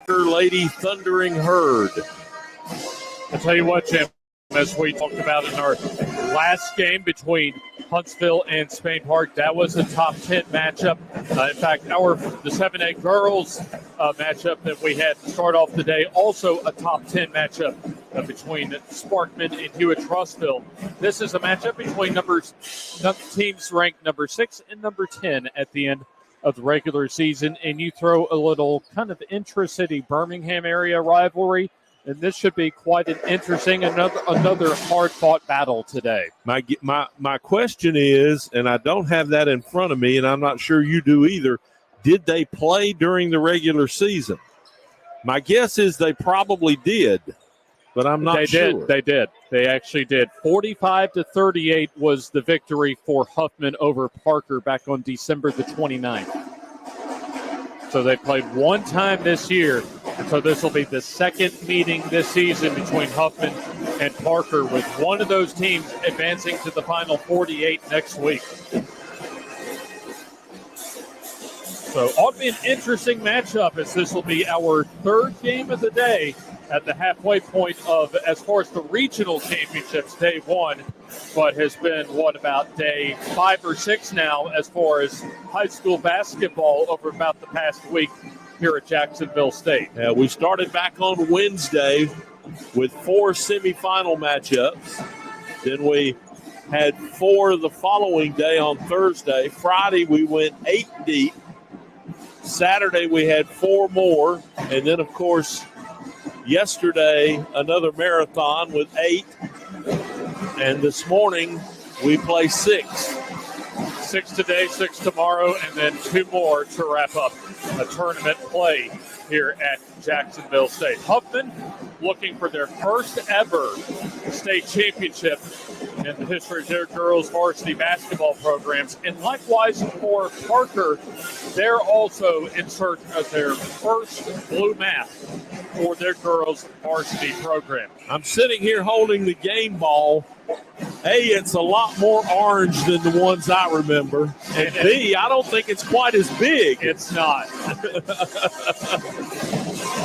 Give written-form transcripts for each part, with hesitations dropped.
Lady Thundering Herd. I'll tell you what, Jim, as we talked about in our last game between Huntsville and Spain Park, that was a top 10 matchup. In fact, the 7A girls matchup that we had to start off the day, also a top 10 matchup between Sparkman and Hewitt-Trussville. This is a matchup between teams ranked number 6 and number 10 at the end of the regular season, and you throw a little kind of intra-city Birmingham area rivalry, and this should be quite an interesting, another hard-fought battle today. My question is, and I don't have that in front of me, and I'm not sure you do either, did they play during the regular season? My guess is they probably did, but I'm not sure. They did. They actually did. 45-38 was the victory for Huffman over Parker back on December the 29th. So they played one time this year. So this will be the second meeting this season between Huffman and Parker, with one of those teams advancing to the Final 48 next week. So ought to be an interesting matchup, as this will be our third game of the day at the halfway point of, as far as the regional championships, day one, but has been, about day 5 or 6 now as far as high school basketball over about the past week here at Jacksonville State. We started back on Wednesday with 4 semifinal matchups. Then we had 4 the following day on Thursday. Friday we went 8 deep. Saturday we had 4 more. And then, of course, yesterday another marathon with 8. And this morning we play 6. 6 today, 6 tomorrow, and then 2 more to wrap up a tournament play here at Jacksonville State. Huffman looking for their first ever state championship in the history of their girls varsity basketball programs. And likewise for Parker, they're also in search of their first blue mat for their girls varsity program. I'm sitting here holding the game ball. A, it's a lot more orange than the ones I remember. And B, I don't think it's quite as big. It's not.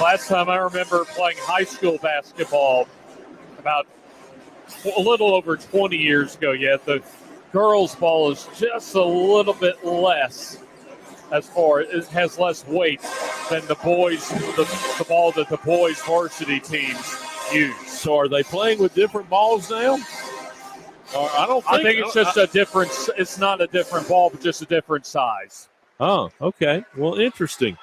Last time I remember playing high school basketball, about a little over 20 years ago, the girls' ball is just a little bit less, as far as it has less weight than the boys, the ball that the boys varsity teams use. So are they playing with different balls now? I think it's just a different. It's not a different ball, but just a different size. Oh, okay. Well, interesting.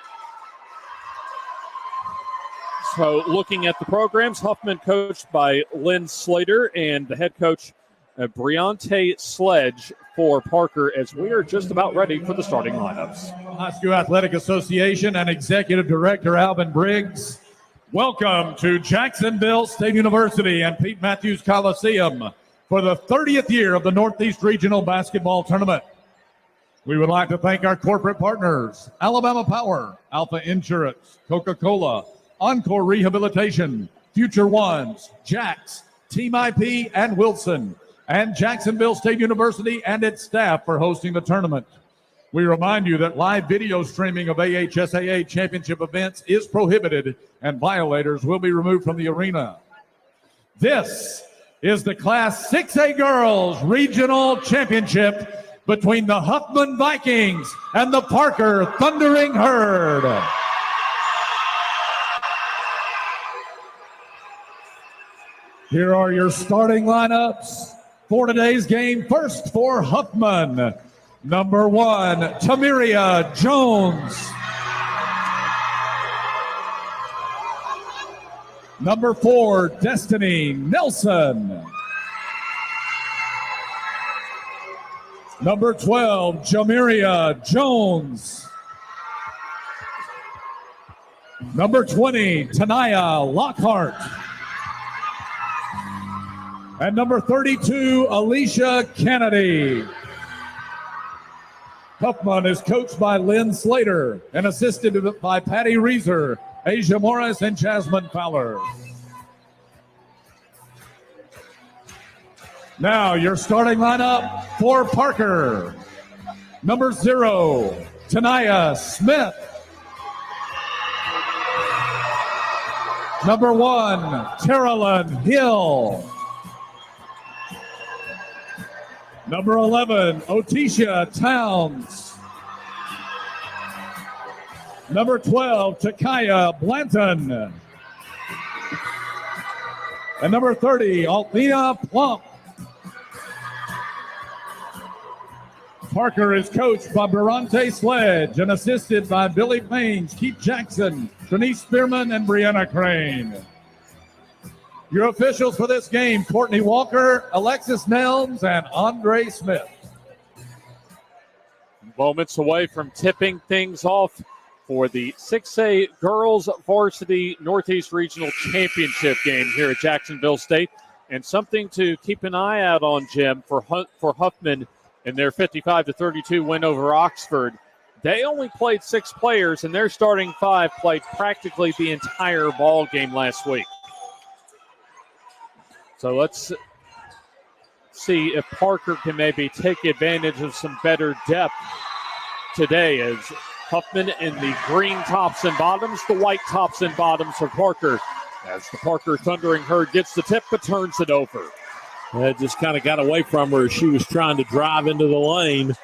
So looking at the programs, Huffman coached by Lynn Slater and the head coach, Briante Sledge for Parker, as we are just about ready for the starting lineups. High School Athletic Association and Executive Director Alvin Briggs, welcome to Jacksonville State University and Pete Matthews Coliseum for the 30th year of the Northeast Regional Basketball Tournament. We would like to thank our corporate partners, Alabama Power, Alpha Insurance, Coca-Cola, Encore Rehabilitation, Future Ones, Jax, Team IP, and Wilson, and Jacksonville State University and its staff for hosting the tournament. We remind you that live video streaming of AHSAA championship events is prohibited, and violators will be removed from the arena. This is the Class 6A Girls Regional Championship between the Huffman Vikings and the Parker Thundering Herd. Here are your starting lineups for today's game. First for Huffman, number 1, Tamiria Jones. Number 4, Destiny Nelson. Number 12, Jamiria Jones. Number 20, Tanaya Lockhart. And number 32, Alicia Kennedy. Huffman is coached by Lynn Slater and assisted by Patty Reeser, Asia Morris, and Jasmine Fowler. Now your starting lineup for Parker. Number 0, Tanaya Smith. Number 1, Terrellyn Hill. Number 11, Otisha Towns. Number 12, Takaya Blanton. And number 30, Althea Plump. Parker is coached by Barante Sledge and assisted by Billy Paines, Keith Jackson, Trinice Spearman, and Brianna Crane. Your officials for this game, Courtney Walker, Alexis Nelms, and Andre Smith. Moments away from tipping things off for the 6A Girls Varsity Northeast Regional Championship game here at Jacksonville State. And something to keep an eye out on, Jim, for Huffman in their 55-32 win over Oxford. They only played 6 players, and their starting 5 played practically the entire ball game last week. So let's see if Parker can maybe take advantage of some better depth today, as Huffman in the green tops and bottoms, the white tops and bottoms for Parker, as the Parker Thundering Herd gets the tip but turns it over. It just kind of got away from her as she was trying to drive into the lane.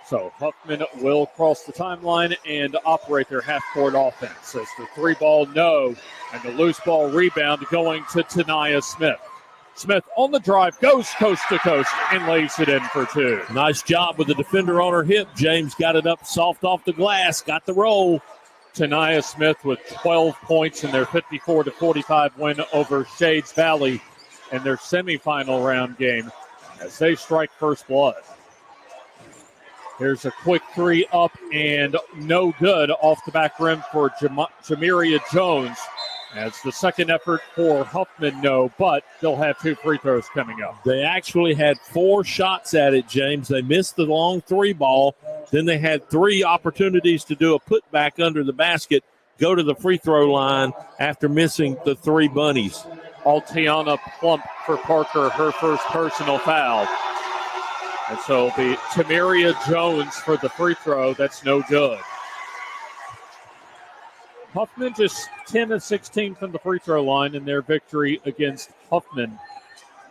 So Huffman will cross the timeline and operate their half-court offense as the 3-ball no, and the loose ball rebound going to Tanaya Smith. Smith on the drive, goes coast to coast, and lays it in for 2. Nice job with the defender on her hip. James got it up soft off the glass, got the roll. Tanaya Smith with 12 points in their 54-45 win over Shades Valley in their semifinal round game as they strike first blood. Here's a quick 3 up and no good off the back rim for Jamiria Jones, as the second effort for Huffman no, but they'll have 2 free throws coming up. They actually had 4 shots at it, James. They missed the long 3-ball. Then they had 3 opportunities to do a putback under the basket, go to the free throw line after missing the 3 bunnies. Altiana Plump for Parker, her first personal foul. And so it'll be Tamiria Jones for the free throw. That's no good. Huffman just 10 of 16 from the free throw line in their victory against Huffman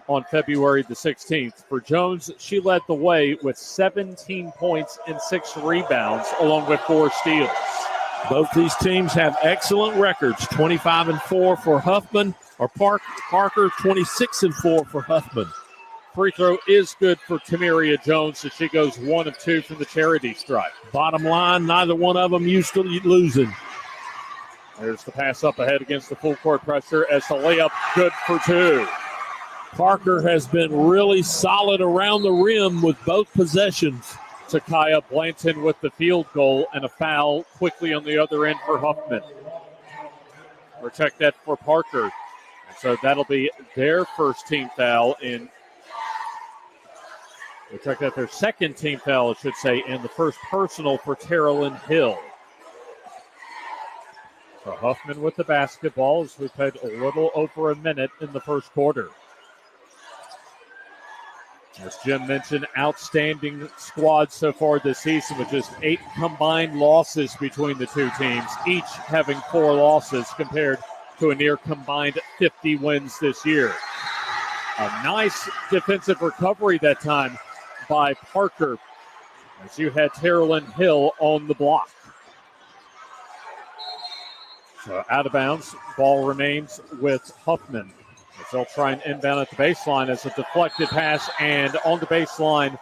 on February the 16th. For Jones, she led the way with 17 points and 6 rebounds, along with 4 steals. Both these teams have excellent records, 25-4 for Huffman, or Parker 26-4 for Huffman. Free throw is good for Tamiria Jones, so she goes 1 of 2 from the charity stripe. Bottom line, neither one of them used to losing. There's the pass up ahead against the full court pressure as the layup good for 2. Parker has been really solid around the rim with both possessions. Takaya Blanton with the field goal and a foul quickly on the other end for Huffman. Protect that for Parker. So that'll be their first team foul in. We'll check that their second team foul, I should say, and the first personal for Terrellyn Hill. So Huffman with the basketball as we played a little over a minute in the first quarter. As Jim mentioned, outstanding squad so far this season with just 8 combined losses between the 2 teams, each having 4 losses compared to a near combined 50 wins this year. A nice defensive recovery that time by Parker as you had Terrellyn Hill on the block. So out of bounds, ball remains with Huffman. As they'll try and inbound at the baseline as a deflected pass, and on the baseline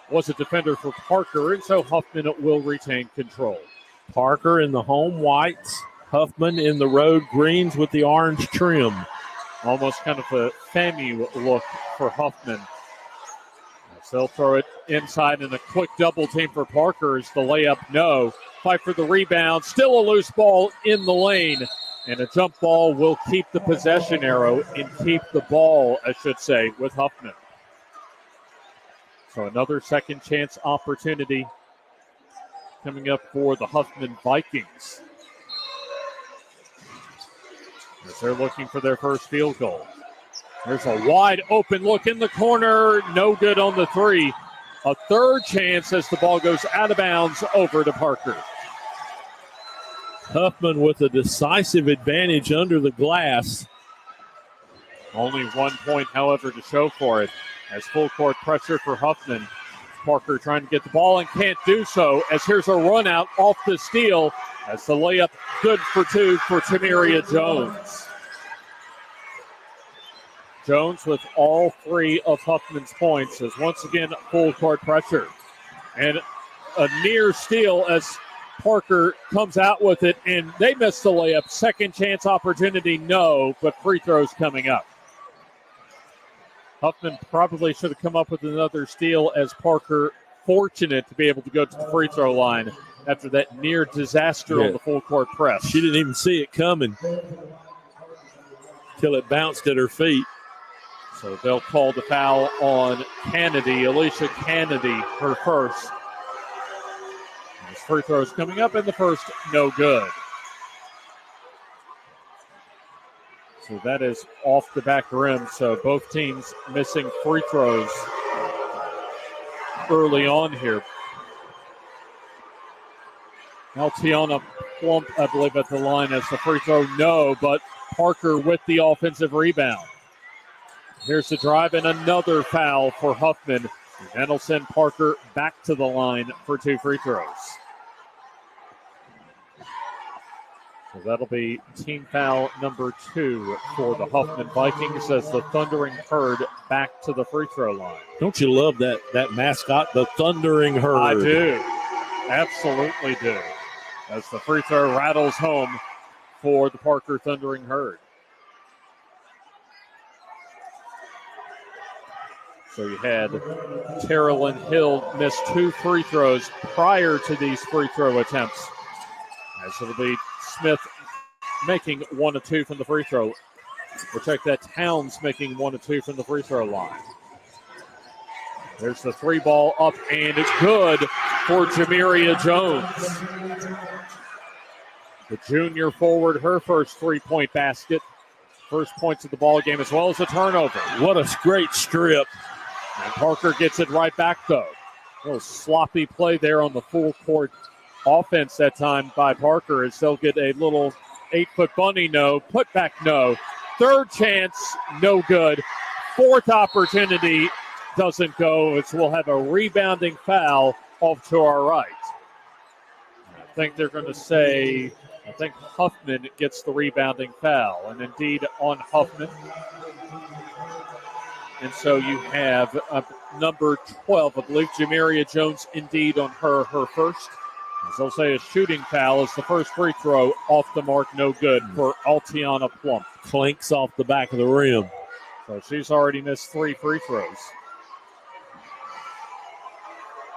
was a defender for Parker, and so Huffman will retain control. Parker in the home whites, Huffman in the road greens with the orange trim. Almost kind of a FAMU look for Huffman. So they'll throw it inside in a quick double team for Parker as the layup no. Fight for the rebound, still a loose ball in the lane. And a jump ball will keep the possession arrow and keep the ball, I should say, with Huffman. So another second chance opportunity coming up for the Huffman Vikings, as they're looking for their first field goal. There's a wide open look in the corner. No good on the 3. A third chance as the ball goes out of bounds over to Parker. Huffman with a decisive advantage under the glass. Only 1 point, however, to show for it. As full court pressure for Huffman. Parker trying to get the ball and can't do so, as here's a run out off the steal as the layup good for two for Tamiria Jones. Jones with all three of Huffman's points as once again full court pressure. And a near steal as Parker comes out with it, and they missed the layup. Second chance opportunity, no, but free throws coming up. Huffman probably should have come up with another steal as Parker fortunate to be able to go to the free throw line after that near disaster on the full court press. She didn't even see it coming till it bounced at her feet. So they'll call the foul on Kennedy, Alicia Kennedy, her first. And this free throw is coming up, and the first no good. So that is off the back rim. So both teams missing free throws early on here. Altiana Plump, I believe, at the line as the free throw, no, but Parker with the offensive rebound. Here's the drive and another foul for Huffman. And that'll send Parker back to the line for two free throws. So that'll be team foul number 2 for the Huffman Vikings as the Thundering Herd back to the free throw line. Don't you love that mascot, the Thundering Herd? I do. Absolutely do. As the free throw rattles home for the Parker Thundering Herd. So you had Terrellyn Hill miss 2 free throws prior to these free throw attempts. As it'll be Smith making 1 of 2 from the free throw. We'll check that. Towns making 1 of 2 from the free throw line. There's the 3 ball up and it's good for Jamiria Jones. The junior forward, her first 3-point basket. First points of the ball game as well as a turnover. What a great strip. And Parker gets it right back though. A little sloppy play there on the full court offense that time by Parker as they'll get a little 8-foot bunny no, put back no. Third chance, no good. Fourth opportunity doesn't go as we'll have a rebounding foul off to our right. I think they're going to say, I think Huffman gets the rebounding foul, and indeed on Huffman. And so you have number 12, I believe, Jamiria Jones, indeed on her first. As they'll say, a shooting foul is the first free throw off the mark, no good for Altiana Plump. Clinks off the back of the rim. So she's already missed 3 free throws.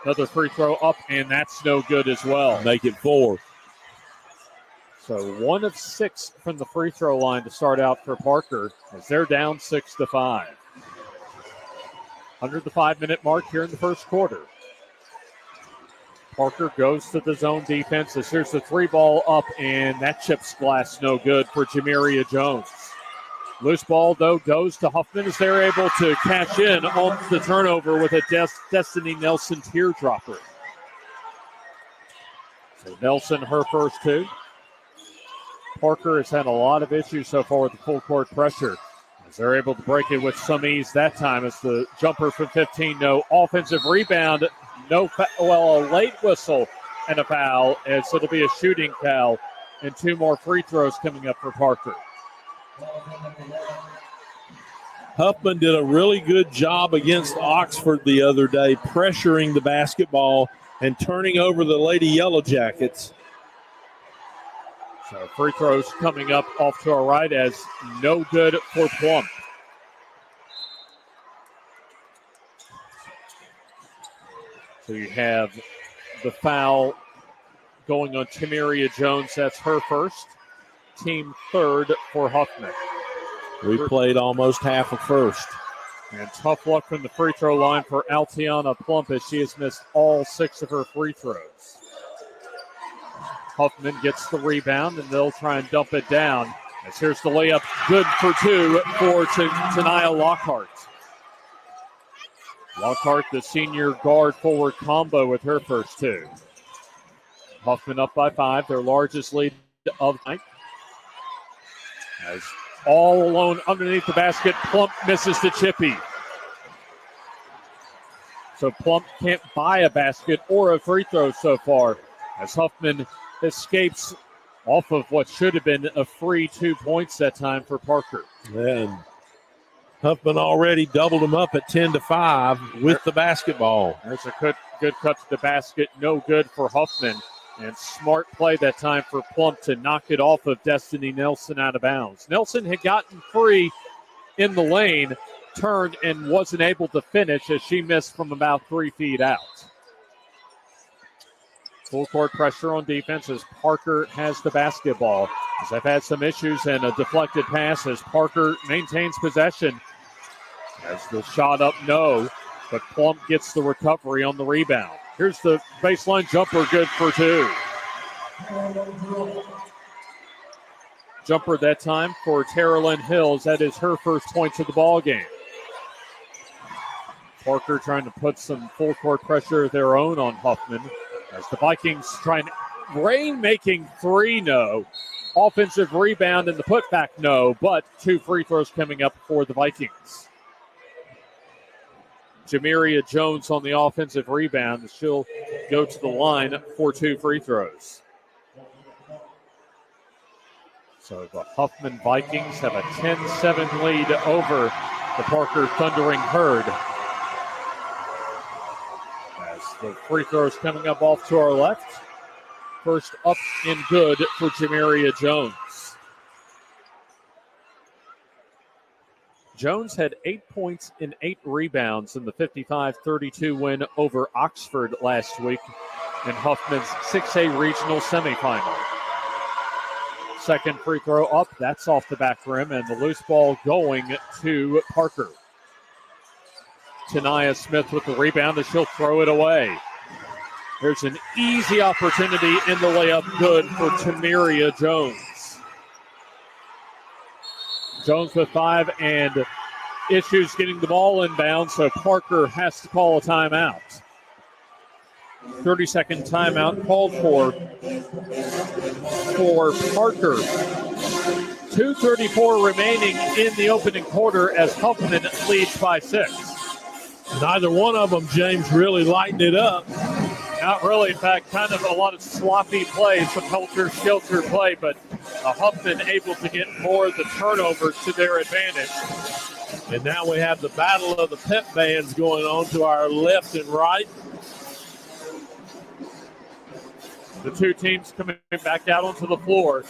Another free throw up, and that's no good as well. Make it 4. So 1 of 6 from the free throw line to start out for Parker as they're down 6-5. Under the 5-minute mark here in the first quarter. Parker goes to the zone defense as here's the 3 ball up, and that chips glass no good for Jamiria Jones. Loose ball, though, goes to Huffman as they're able to cash in on the turnover with a Destiny Nelson teardropper. So Nelson, her first 2. Parker has had a lot of issues so far with the full court pressure. As they're able to break it with some ease that time as the jumper from 15, no offensive rebound, a late whistle and a foul as it'll be a shooting foul and 2 more free throws coming up for Parker. Huffman did a really good job against Oxford the other day, pressuring the basketball and turning over the Lady Yellow Jackets. So free throws coming up off to our right as no good for Plump. So you have the foul going on Tamiria Jones. That's her first. Team third for Huffman. We played almost half of first. And tough luck from the free throw line for Altiana Plump as she has missed all 6 of her free throws. Huffman gets the rebound, and they'll try and dump it down. As here's the layup, good for 2 for Tania Lockhart. Lockhart, the senior guard forward combo with her first 2. Huffman up by 5, their largest lead of the night. As all alone underneath the basket, Plump misses the chippy. So Plump can't buy a basket or a free throw so far, as Huffman escapes off of what should have been a free 2 points that time for Parker. And Huffman already doubled him up at 10-5 with the basketball. There's a good cut to the basket, no good for Huffman. And smart play that time for Plump to knock it off of Destiny Nelson out of bounds. Nelson had gotten free in the lane, turned and wasn't able to finish as she missed from about 3 feet out. Full court pressure on defense as Parker has the basketball. As they've had some issues and a deflected pass as Parker maintains possession. As the shot up, no, but Plump gets the recovery on the rebound. Here's the baseline jumper, good for 2. Jumper that time for Tara Lynn Hills. That is her first points of the ball game. Parker trying to put some full court pressure of their own on Huffman. As the Vikings trying rain-making 3, no. Offensive rebound and the putback, no. But 2 free throws coming up for the Vikings. Jamiria Jones on the offensive rebound. She'll go to the line for 2 free throws. So the Huffman Vikings have a 10-7 lead over the Parker Thundering Herd. As the free throws coming up off to our left. First up and good for Jamiria Jones. Jones had 8 points and 8 rebounds in the 55-32 win over Oxford last week in Huffman's 6A regional semifinal. Second free throw up, that's off the back rim, and the loose ball going to Parker. Tania Smith with the rebound, and she'll throw it away. There's an easy opportunity in the layup, good for Jamiria Jones. Jones with 5 and issues getting the ball inbound, so Parker has to call a timeout. 30-second timeout called for Parker. 2:34 remaining in the opening quarter as Huffman leads by 6. Neither one of them, James, really lightened it up. Not really. In fact, kind of a lot of sloppy play, some helter-skelter play, but Huffman able to get more of the turnovers to their advantage. And now we have the battle of the pep bands going on to our left and right. The 2 teams coming back out onto the floor.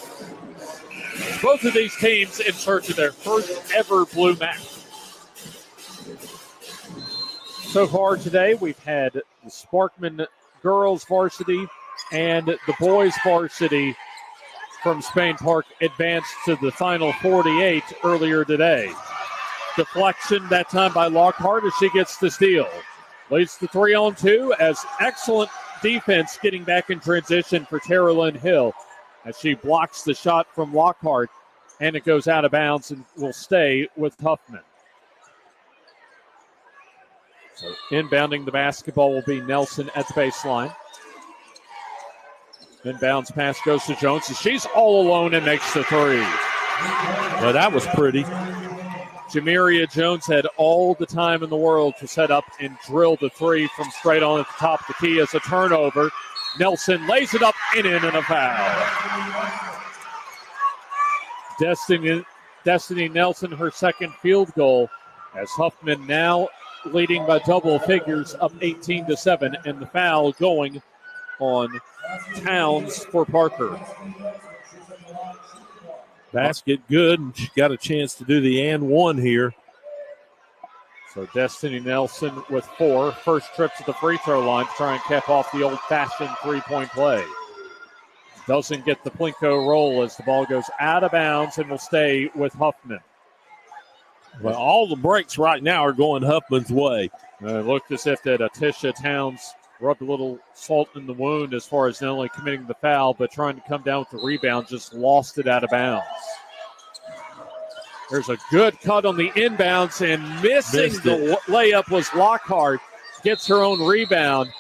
Both of these teams in search of their first ever blue match. So far today, we've had the Sparkman girls varsity and the boys varsity from Spain Park advanced to the final 48 earlier today. Deflection that time by Lockhart as she gets the steal. Leads the 3-on-2 as excellent defense getting back in transition for Tara Lynn Hill as she blocks the shot from Lockhart, and it goes out of bounds and will stay with Huffman. So inbounding the basketball will be Nelson at the baseline. Inbounds pass goes to Jones. She's all alone and makes the 3. Well, that was pretty. Jamiria Jones had all the time in the world to set up and drill the 3 from straight on at the top of the key as a turnover. Nelson lays it up and in and a foul. Destiny Nelson, her second field goal as Huffman now leading by double figures up 18-7, and the foul going on Towns for Parker. Basket good, and she got a chance to do the and 1 here. So Destiny Nelson with 4. First trip to the free throw line to try and cap off the old-fashioned 3-point play. Doesn't get the Plinko roll as the ball goes out of bounds and will stay with Huffman. Well, all the breaks right now are going Huffman's way. It looked as if that Atisha Towns rubbed a little salt in the wound as far as not only committing the foul, but trying to come down with the rebound, just lost it out of bounds. There's a good cut on the inbounds, and missing the layup was Lockhart. Gets her own rebound,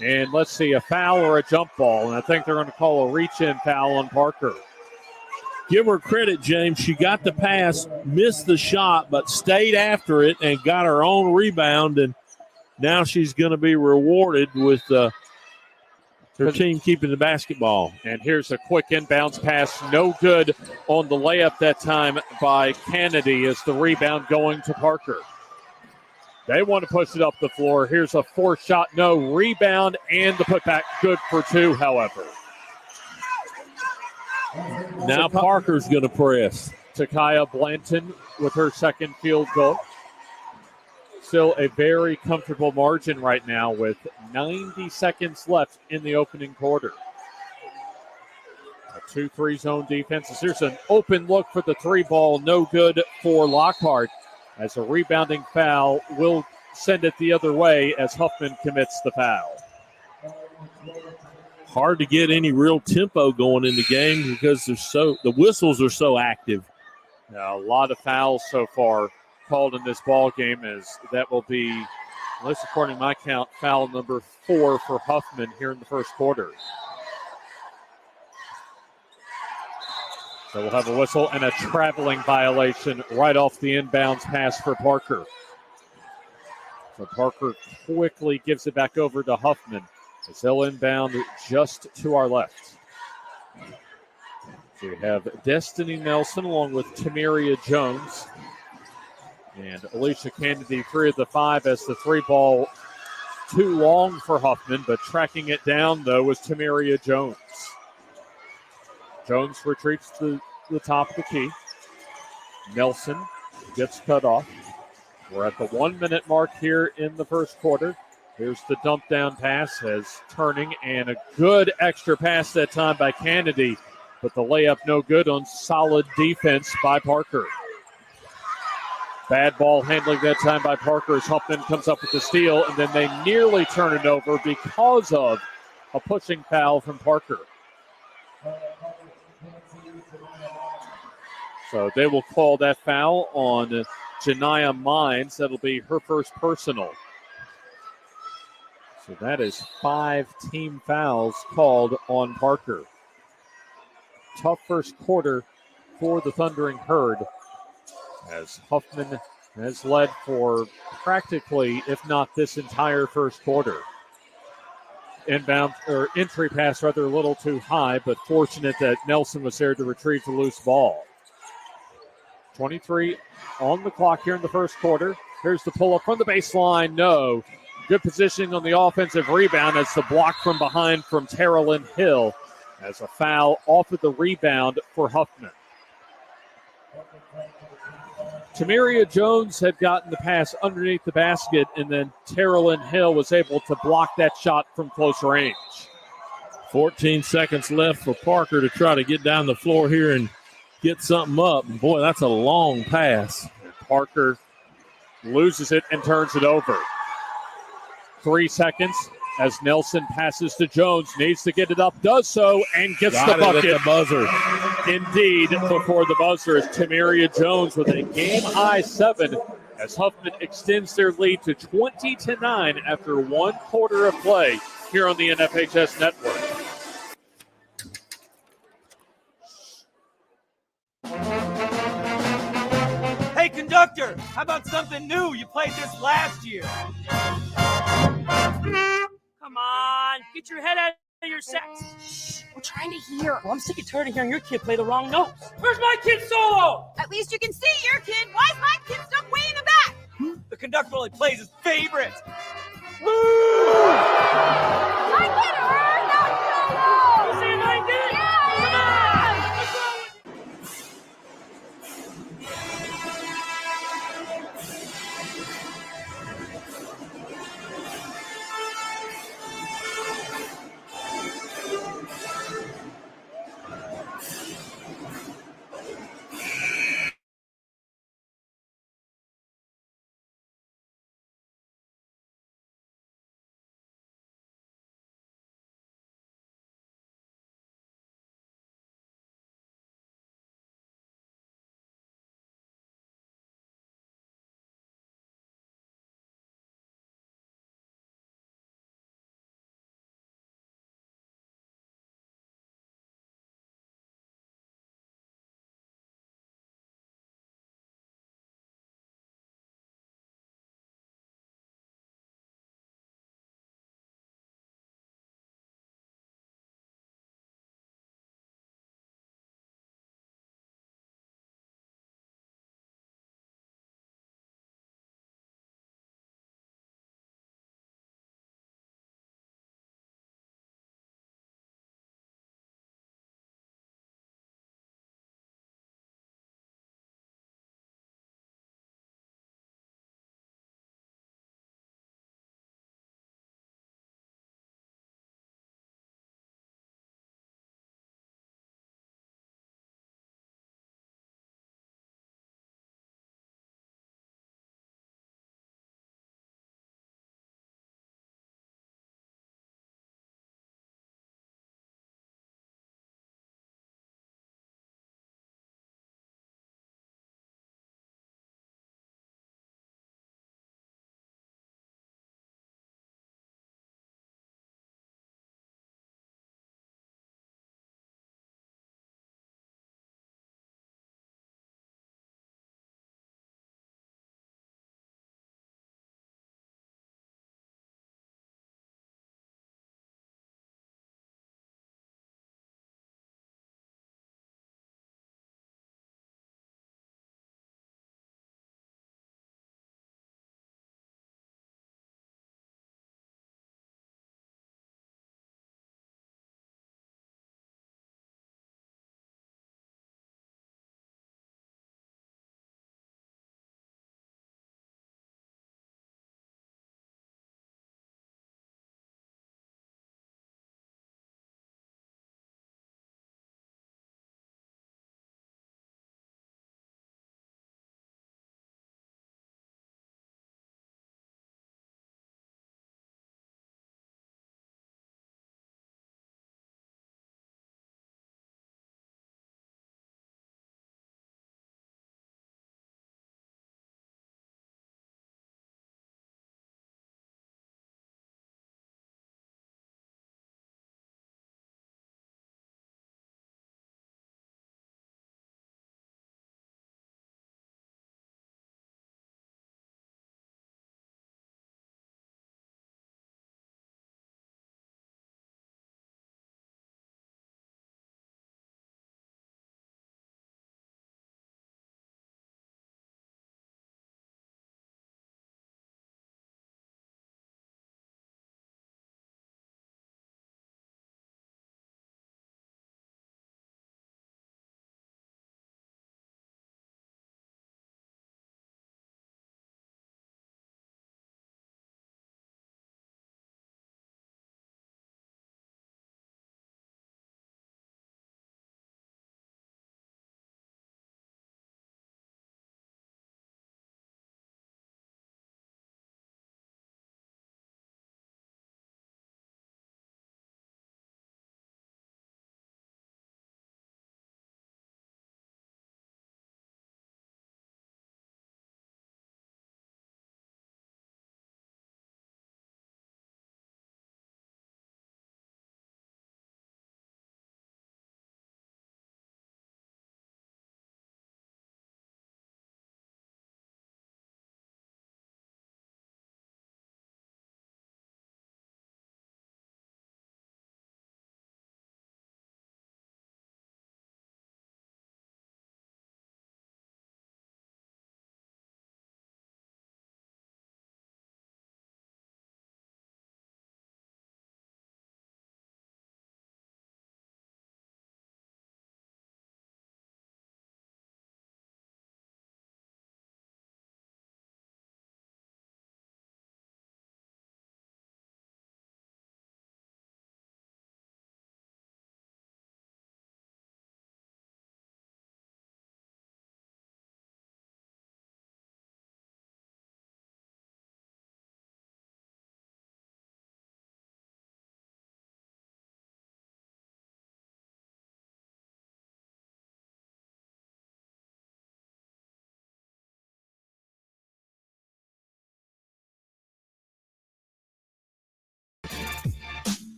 and let's see, a foul or a jump ball. And I think they're going to call a reach-in foul on Parker. give her credit, James. She got the pass, missed the shot, but stayed after it and got her own rebound, and now she's going to be rewarded with her team keeping the basketball. And here's a quick inbounds pass. No good on the layup that time by Kennedy as the rebound going to Parker. They want to push it up the floor. Here's a forced shot. No. Rebound and the putback. Good for two, however. Now Parker's going to press. Takaya Blanton with her second field goal. Still a very comfortable margin right now with 90 seconds left in the opening quarter. A 2-3 zone defense. Here's an open look for the three ball. No good for Lockhart, as a rebounding foul will send it the other way as Huffman commits the foul. Hard to get any real tempo going in the game because the whistles are so active. A lot of fouls so far called in this ball game, as that will be, at least according to my count, foul number 4 for Huffman here in the first quarter. So we'll have a whistle and a traveling violation right off the inbounds pass for Parker. So Parker quickly gives it back over to Huffman as they'll inbound just to our left. So we have Destiny Nelson along with Tamiria Jones. And Alicia Kennedy, 3 of the 5, as the three ball too long for Huffman, but tracking it down, though, was Tamiria Jones. Jones retreats to the top of the key. Nelson gets cut off. We're at the 1 minute mark here in the first quarter. Here's the dump down pass as turning, and a good extra pass that time by Kennedy, but the layup no good on solid defense by Parker. Bad ball handling that time by Parker as Huffman comes up with the steal, and then they nearly turn it over because of a pushing foul from Parker. So they will call that foul on Janiyah Mines. That'll be her first personal. So that is 5 team fouls called on Parker. Tough first quarter for the Thundering Herd, as Huffman has led for practically, if not this entire first quarter. Inbound, or entry pass rather, a little too high, but fortunate that Nelson was there to retrieve the loose ball. 23 on the clock here in the first quarter. Here's the pull up from the baseline. No. Good positioning on the offensive rebound as the block from behind from Terrellyn Hill, as a foul off of the rebound for Huffman. Tamiria Jones had gotten the pass underneath the basket, and then Terrellyn Hill was able to block that shot from close range. 14 seconds left for Parker to try to get down the floor here and get something up. Boy, that's a long pass. Parker loses it and turns it over. 3 seconds as Nelson passes to Jones, needs to get it up, does so, and gets the bucket. At the buzzer. Indeed, before the buzzer is Tamiria Jones with a game-high 7 as Huffman extends their lead to 20-9 after 1 quarter of play here on the NFHS Network. Hey, conductor, how about something new? You played this last year. Come on, get your head out of your sets. Shh, we're trying to hear. Well, I'm sick and tired of hearing your kid play the wrong notes. Where's my kid solo? At least you can see your kid. Why is my kid stuck way in the back? The conductor only plays his favorites. My kid heard that solo. You saying I did?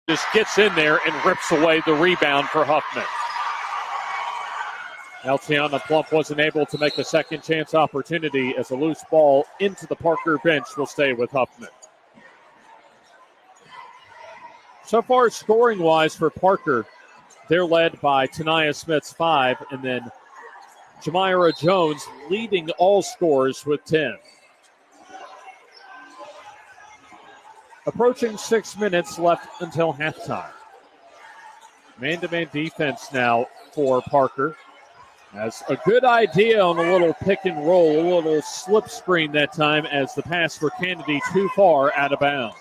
just gets in there and rips away the rebound for Huffman. Altiana Plump wasn't able to make a second chance opportunity as a loose ball into the Parker bench will stay with Huffman. So far, scoring-wise for Parker, they're led by Tanaya Smith's 5, and then Jamira Jones leading all scorers with 10. Approaching 6 minutes left until halftime. Man-to-man defense now for Parker. Has a good idea on a little pick and roll, a little slip screen that time as the pass for Kennedy too far out of bounds.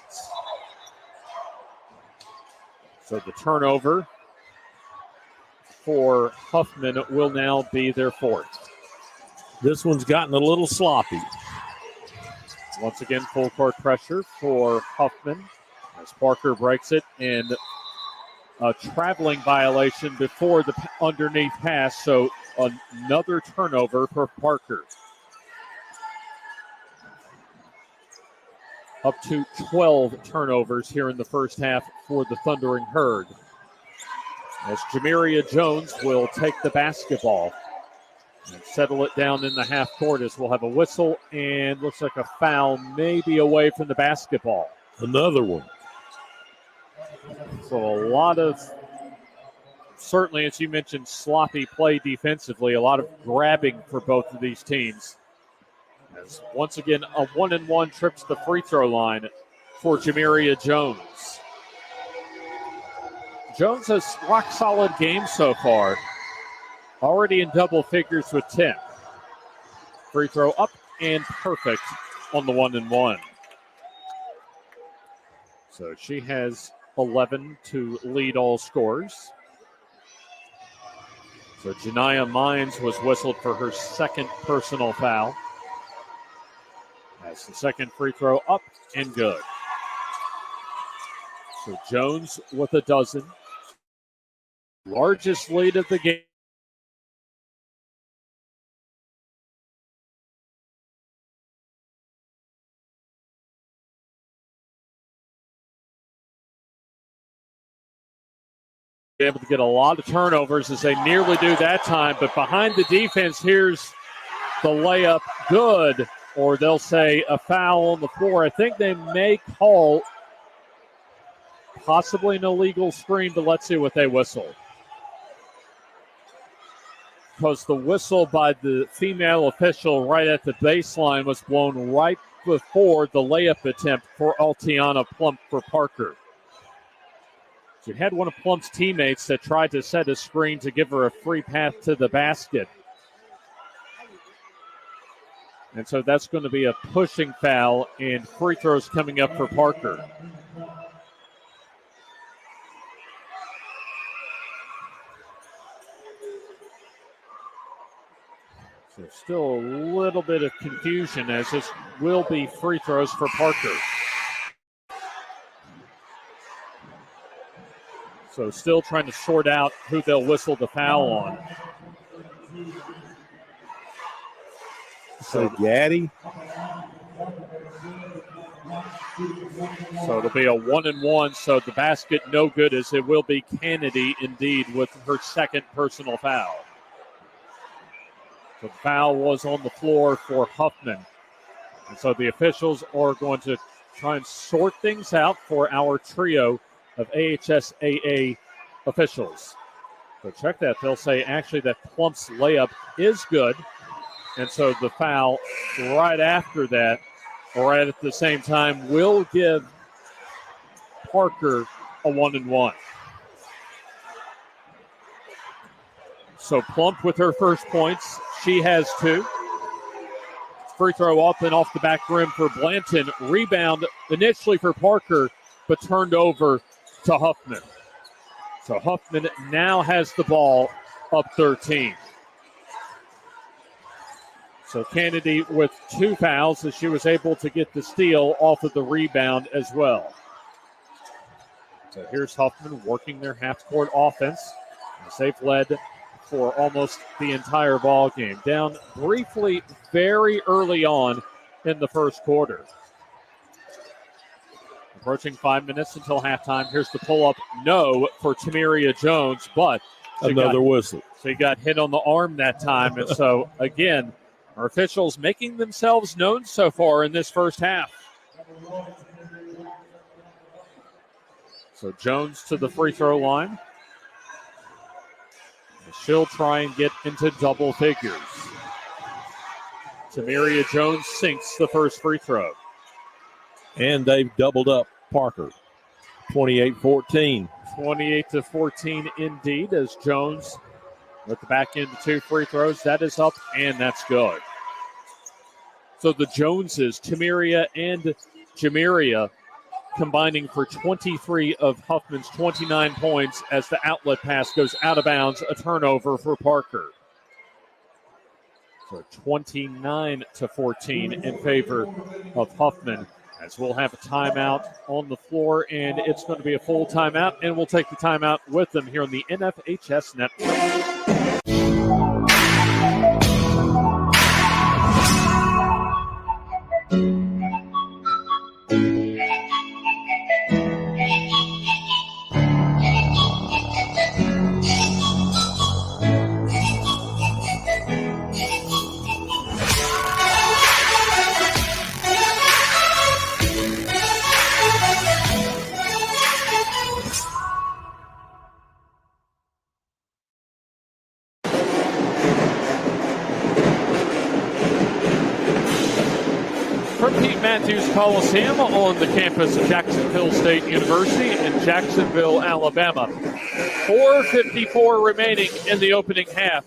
So the turnover for Huffman will now be their 4th. This one's gotten a little sloppy. Once again, full court pressure for Huffman as Parker breaks it, and a traveling violation before the underneath pass, so another turnover for Parker. Up to 12 turnovers here in the first half for the Thundering Herd. As Jamiria Jones will take the basketball and settle it down in the half court as we'll have a whistle and looks like a foul maybe away from the basketball. Another one. So a lot of, certainly as you mentioned, sloppy play defensively, a lot of grabbing for both of these teams. As once again, a 1-and-1 trips the free throw line for Jamiria Jones. Jones has rock solid game so far. Already in double figures with 10. Free throw up and perfect on the 1-and-1. So she has 11 to lead all scorers. So Janiyah Mines was whistled for her second personal foul. That's the second free throw up and good. So Jones with a dozen. Largest lead of the game. Able to get a lot of turnovers as they nearly do that time, but behind the defense, here's the layup good, or they'll say a foul on the floor. I think they may call possibly an illegal screen, but let's see what they whistle. Because the whistle by the female official right at the baseline was blown right before the layup attempt for Altiana Plump for Parker. She had one of Plump's teammates that tried to set a screen to give her a free path to the basket. And so that's going to be a pushing foul, and free throws coming up for Parker. So still a little bit of confusion as this will be free throws for Parker. So still trying to sort out who they'll whistle the foul on. So Gaddy. So it'll be a 1-and-1. So the basket no good, as it will be Kennedy indeed with her second personal foul. The foul was on the floor for Huffman. And so the officials are going to try and sort things out for our trio of AHSAA officials. So check that. They'll say actually that Plump's layup is good. And so the foul right after that, or right at the same time, will give Parker a 1-and-1. So Plump with her first points. She has 2. Free throw up and off the back rim for Blanton. Rebound initially for Parker, but turned over to Huffman. So Huffman now has the ball up 13. So Kennedy with 2 fouls as she was able to get the steal off of the rebound as well. So here's Huffman working their half-court offense as they've led for almost the entire ball game. Down briefly very early on in the first quarter. Approaching 5 minutes until halftime. Here's the pull-up. No for Tamiria Jones, but Another whistle. So he got hit on the arm that time. And so, again, our officials making themselves known so far in this first half. So Jones to the free throw line. She'll try and get into double figures. Tamiria Jones sinks the first free throw. And they've doubled up Parker. 28-14. 28-14 indeed, as Jones with the back end 2 free throws. That is up, and that's good. So the Joneses, Tamiria and Jamiria, combining for 23 of Huffman's 29 points as the outlet pass goes out of bounds, a turnover for Parker. So 29-14 in favor of Huffman, as we'll have a timeout on the floor, and it's going to be a full timeout, and we'll take the timeout with them here on the NFHS Network. From Pete Matthews Coliseum on the campus of Jacksonville State University in Jacksonville, Alabama. 4:54 remaining in the opening half,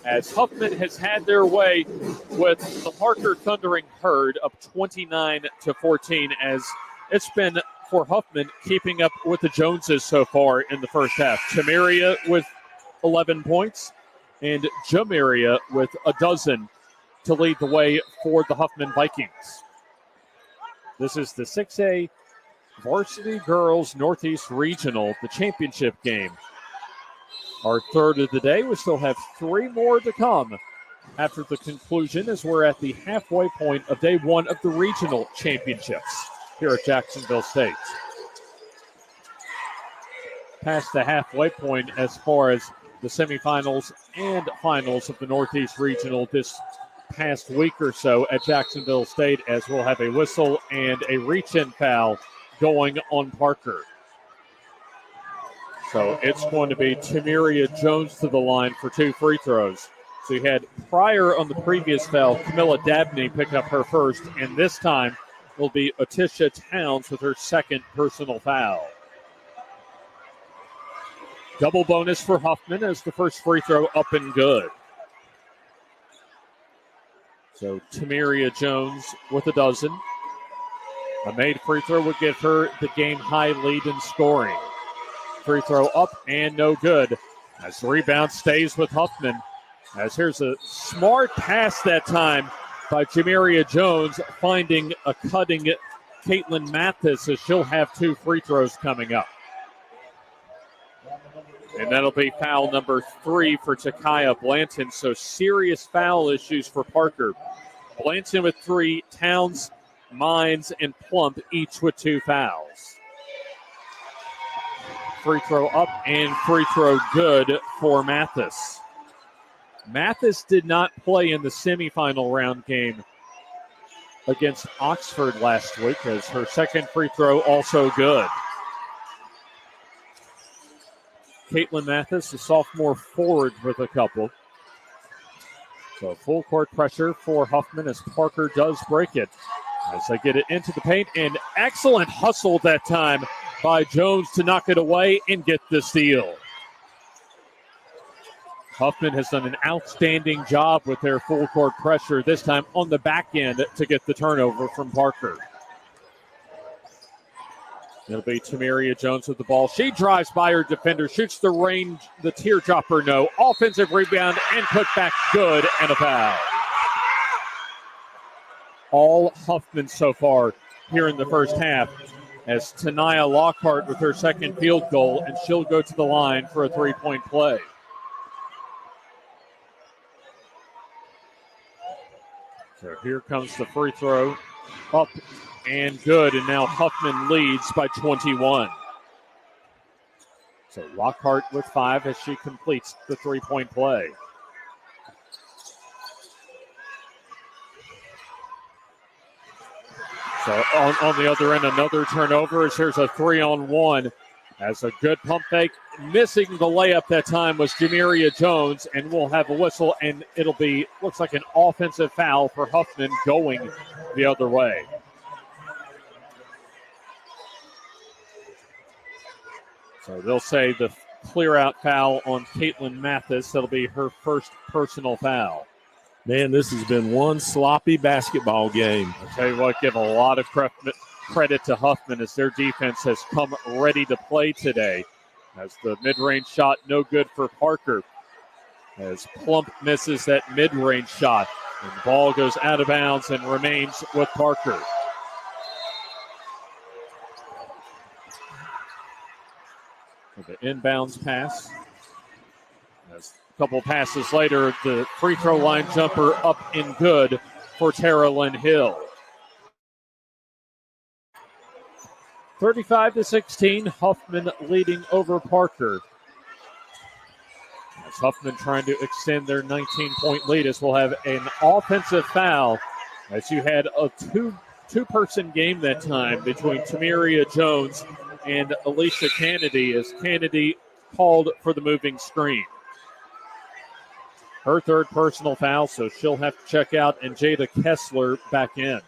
as Huffman has had their way with the Parker Thundering Herd up 29-14, as it's been for Huffman keeping up with the Joneses so far in the first half. Tamiria with 11 points and Jamiria with a dozen to lead the way for the Huffman Vikings. This is the 6A Varsity Girls Northeast Regional, the championship game. Our third of the day. We still have 3 more to come after the conclusion, as we're at the halfway point of day 1 of the regional championships here at Jacksonville State. Past the halfway point as far as the semifinals and finals of the Northeast Regional this past week or so at Jacksonville State, as we'll have a whistle and a reach-in foul going on Parker. So it's going to be Tamiria Jones to the line for 2 free throws. So you had prior on the previous foul, Camilla Dabney pick up her first, and this time will be Atisha Towns with her second personal foul. Double bonus for Huffman as the first free throw up and good. So Tamiria Jones with a dozen. A made free throw would give her the game-high lead in scoring. Free throw up and no good, as the rebound stays with Huffman. As here's a smart pass that time by Jamiria Jones, finding a cutting Caitlin Mathis, as she'll have 2 free throws coming up. And that'll be foul number 3 for Takaya Blanton. So serious foul issues for Parker. Blanton with 3, Towns, Mines, and Plump each with 2 fouls. Free throw up and free throw good for Mathis. Mathis did not play in the semifinal round game against Oxford last week, as her second free throw also good. Caitlin Mathis, a sophomore forward, with a couple. So full court pressure for Huffman as Parker does break it. As they get it into the paint, and excellent hustle that time by Jones to knock it away and get the steal. Huffman has done an outstanding job with their full court pressure, this time on the back end to get the turnover from Parker. It'll be Tamiria Jones with the ball. She drives by her defender, shoots the range, the teardropper no. Offensive rebound and put back good, and a foul. All Huffman so far here in the first half, as Tanaya Lockhart with her second field goal, and she'll go to the line for a 3-point play. So here comes the free throw up and good, and now Huffman leads by 21. So Lockhart with 5 as she completes the three-point play. So on the other end, another turnover as here's a 3-on-1 as a good pump fake. Missing the layup that time was Jamiria Jones, and we'll have a whistle, and it'll be, looks like an offensive foul for Huffman going the other way. So they'll say the clear-out foul on Caitlin Mathis. That'll be her first personal foul. Man, this has been one sloppy basketball game. I'll tell you what, give a lot of credit to Huffman as their defense has come ready to play today. As the mid-range shot, no good for Parker. As Plump misses that mid-range shot. And the ball goes out of bounds and remains with Parker. With the inbounds pass. As a couple passes later, the free throw line jumper up and good for Tara Lynn Hill. 35-16, Huffman leading over Parker. As Huffman trying to extend their 19-point lead, as we'll have an offensive foul as you had a two-person game that time between Tamiria Jones and Alicia Kennedy as Kennedy called for the moving screen. Her third personal foul, so she'll have to check out, and Jada Kessler back in.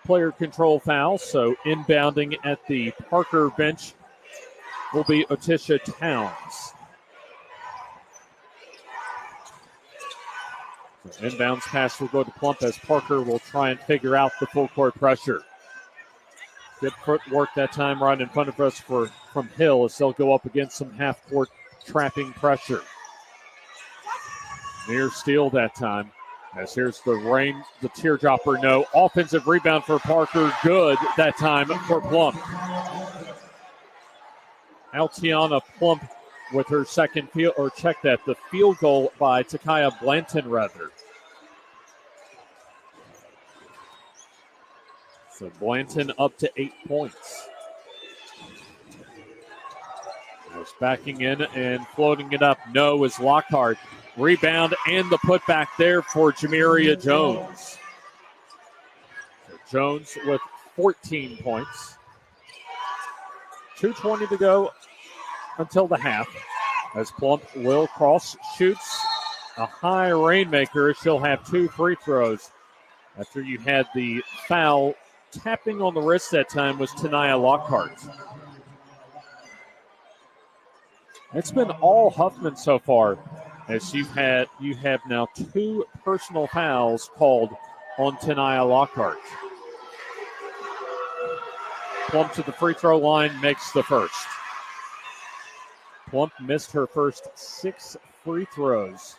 Player control foul, so inbounding at the Parker bench will be Otisha Towns. So inbounds pass will go to Plump as Parker will try and figure out the full court pressure. Good footwork that time right in front of us from Hill as they'll go up against some half-court trapping pressure. Near steal that time. As here's the rain, the teardropper, no. Offensive rebound for Parker, good that time for Plump. Altiana Plump with her second field, or check that, the field goal by Takaya Blanton, rather. So Blanton up to 8 points. Was backing in and floating it up. No is Lockhart. Rebound and the putback there for Jamiria Jones. So Jones with 14 points. 2:20 to go until the half. As Plump will cross, shoots a high rainmaker. She'll have 2 free throws. After you had the foul, tapping on the wrist that time was Tanaya Lockhart. It's been all Huffman so far, as you have now 2 personal fouls called on Tanaya Lockhart. Plump to the free throw line, makes the first. Plump missed her first 6 free throws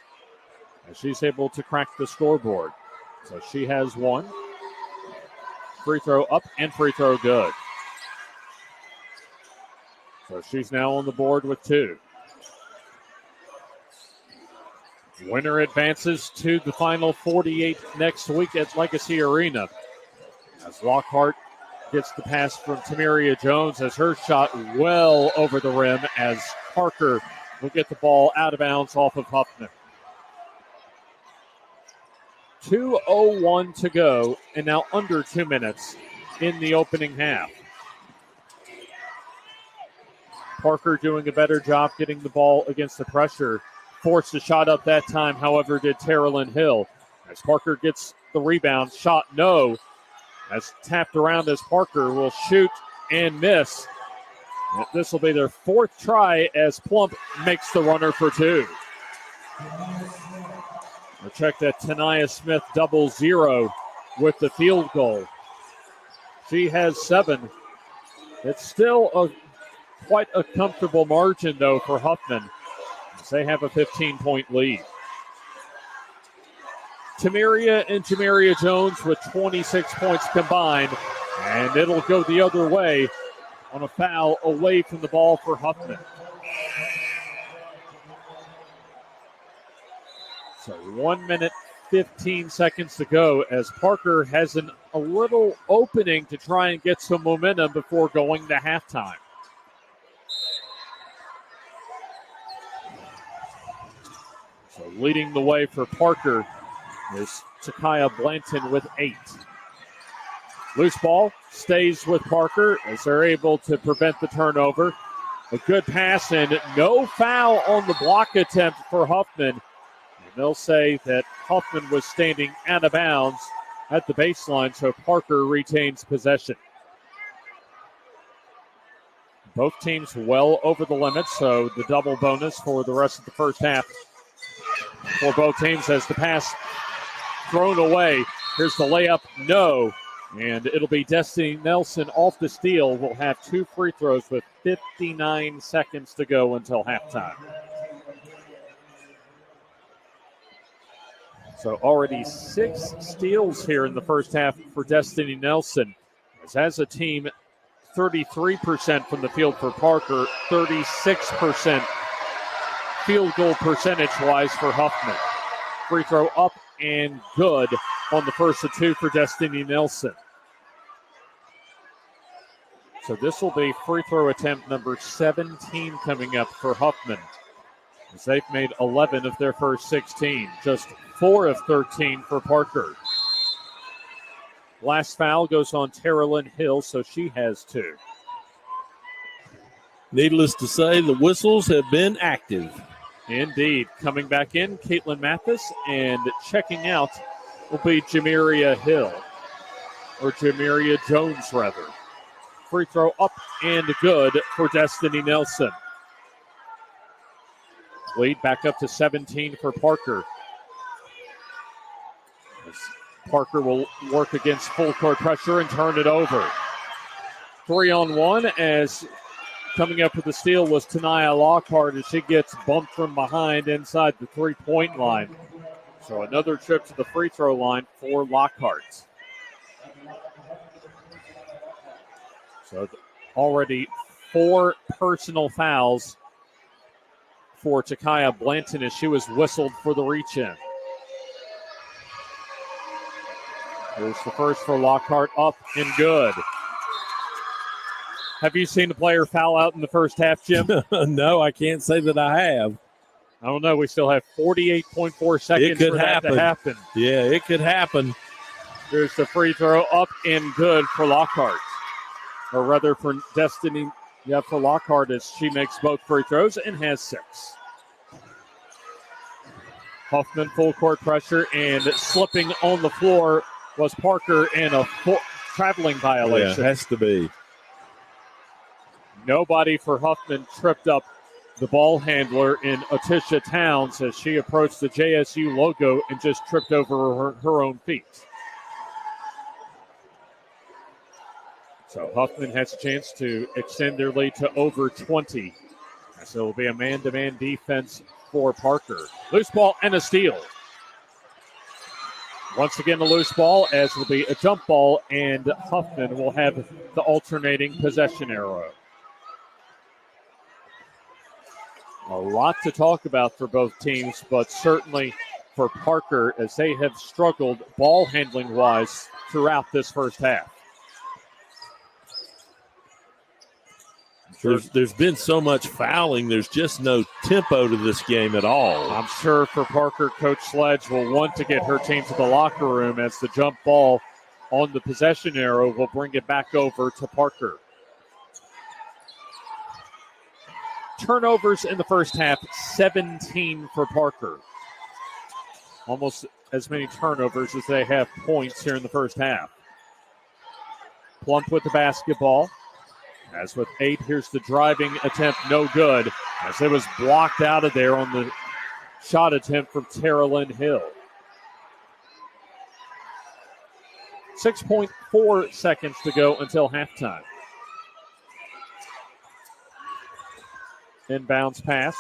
as she's able to crack the scoreboard. So she has 1. Free throw up and free throw good. So she's now on the board with 2. Winner advances to the final 48 next week at Legacy Arena. As Lockhart gets the pass from Tamiria Jones as her shot well over the rim as Parker will get the ball out of bounds off of Huffman. 2:01 to go, and now under 2 minutes in the opening half. Parker doing a better job getting the ball against the pressure. Forced a shot up that time, however, did Tara Lynn Hill. As Parker gets the rebound, shot no. As tapped around as Parker will shoot and miss. This will be their 4th try as Plump makes the runner for 2. We'll check that Tanaya Smith 0-0 with the field goal. She has 7. It's still quite a comfortable margin, though, for Huffman. They have a 15-point lead. Tamiria and Jamiria Jones with 26 points combined, and it'll go the other way on a foul away from the ball for Huffman. So 1 minute, 15 seconds to go as Parker has an a little opening to try and get some momentum before going to halftime. So leading the way for Parker is Takaya Blanton with 8. Loose ball stays with Parker as they're able to prevent the turnover. A good pass and no foul on the block attempt for Huffman. And they'll say that Huffman was standing out of bounds at the baseline, so Parker retains possession. Both teams well over the limit, so the double bonus for the rest of the first half for both teams as the pass thrown away. Here's the layup, no. And it'll be Destiny Nelson off the steal. Will have 2 free throws with 59 seconds to go until halftime. So already 6 steals here in the first half for Destiny Nelson. As a team, 33% from the field for Parker, 36% field goal percentage-wise for Huffman. Free throw up and good on the first of 2 for Destiny Nelson. So this will be free throw attempt number 17 coming up for Huffman, as they've made 11 of their first 16, just 4 of 13 for Parker. Last foul goes on Terrelyn Hill, so she has 2. Needless to say, the whistles have been active. Indeed. Coming back in, Caitlin Mathis, and checking out will be Jamiria Hill, or Jamiria Jones, rather. Free throw up and good for Destiny Nelson. Lead back up to 17 for Parker. Parker will work against full court pressure and turn it over. 3-on-1 as coming up with the steal was Tanaya Lockhart as she gets bumped from behind inside the 3-point line. So another trip to the free throw line for Lockhart. So already 4 personal fouls for Takaya Blanton as she was whistled for the reach-in. Here's the first for Lockhart, up and good. Have you seen a player foul out in the first half, Jim? No, I can't say that I have. I don't know. We still have 48.4 seconds for that to happen. Yeah, it could happen. Here's the free throw, up and good for Lockhart. Or rather for Destiny, for Lockhart as she makes both free throws and has 6. Huffman full court pressure and slipping on the floor was Parker and a traveling violation. Yeah, has to be. Nobody for Huffman tripped up the ball handler in Atisha Towns as she approached the JSU logo and just tripped over her own feet. So Huffman has a chance to extend their lead to over 20. So it'll be a man-to-man defense for Parker. Loose ball and a steal. Once again, a loose ball, as will be a jump ball, and Huffman will have the alternating possession arrow. A lot to talk about for both teams, but certainly for Parker as they have struggled ball handling-wise throughout this first half. There's been so much fouling, there's just no tempo to this game at all. I'm sure for Parker, Coach Sledge will want to get her team to the locker room as the jump ball on the possession arrow will bring it back over to Parker. Turnovers in the first half, 17 for Parker. Almost as many turnovers as they have points here in the first half. Plump with the basketball. As with 8, here's the driving attempt, no good, as it was blocked out of there on the shot attempt from Terrelyn Hill. 6.4 seconds to go until halftime. Inbounds pass,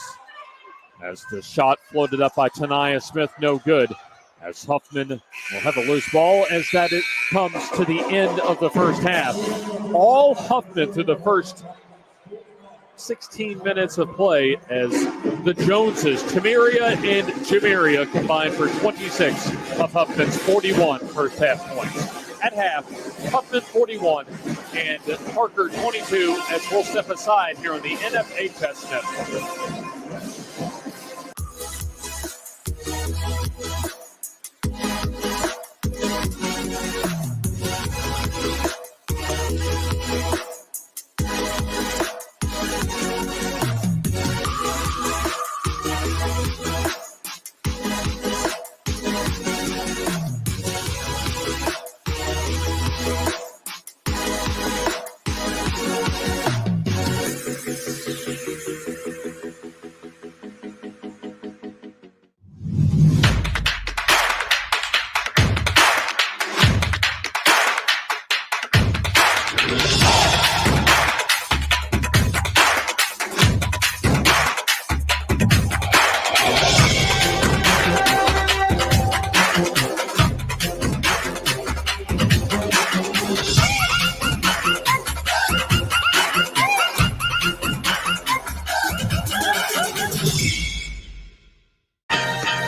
as the shot floated up by Tanaya Smith, no good. As Huffman will have a loose ball as that it comes to the end of the first half. All Huffman through the first 16 minutes of play as the Joneses, Tamiria and Jamiria, combined for 26 of Huffman's 41 first half points. At half, Huffman 41 and Parker 22 as we'll step aside here on the NFHS Network.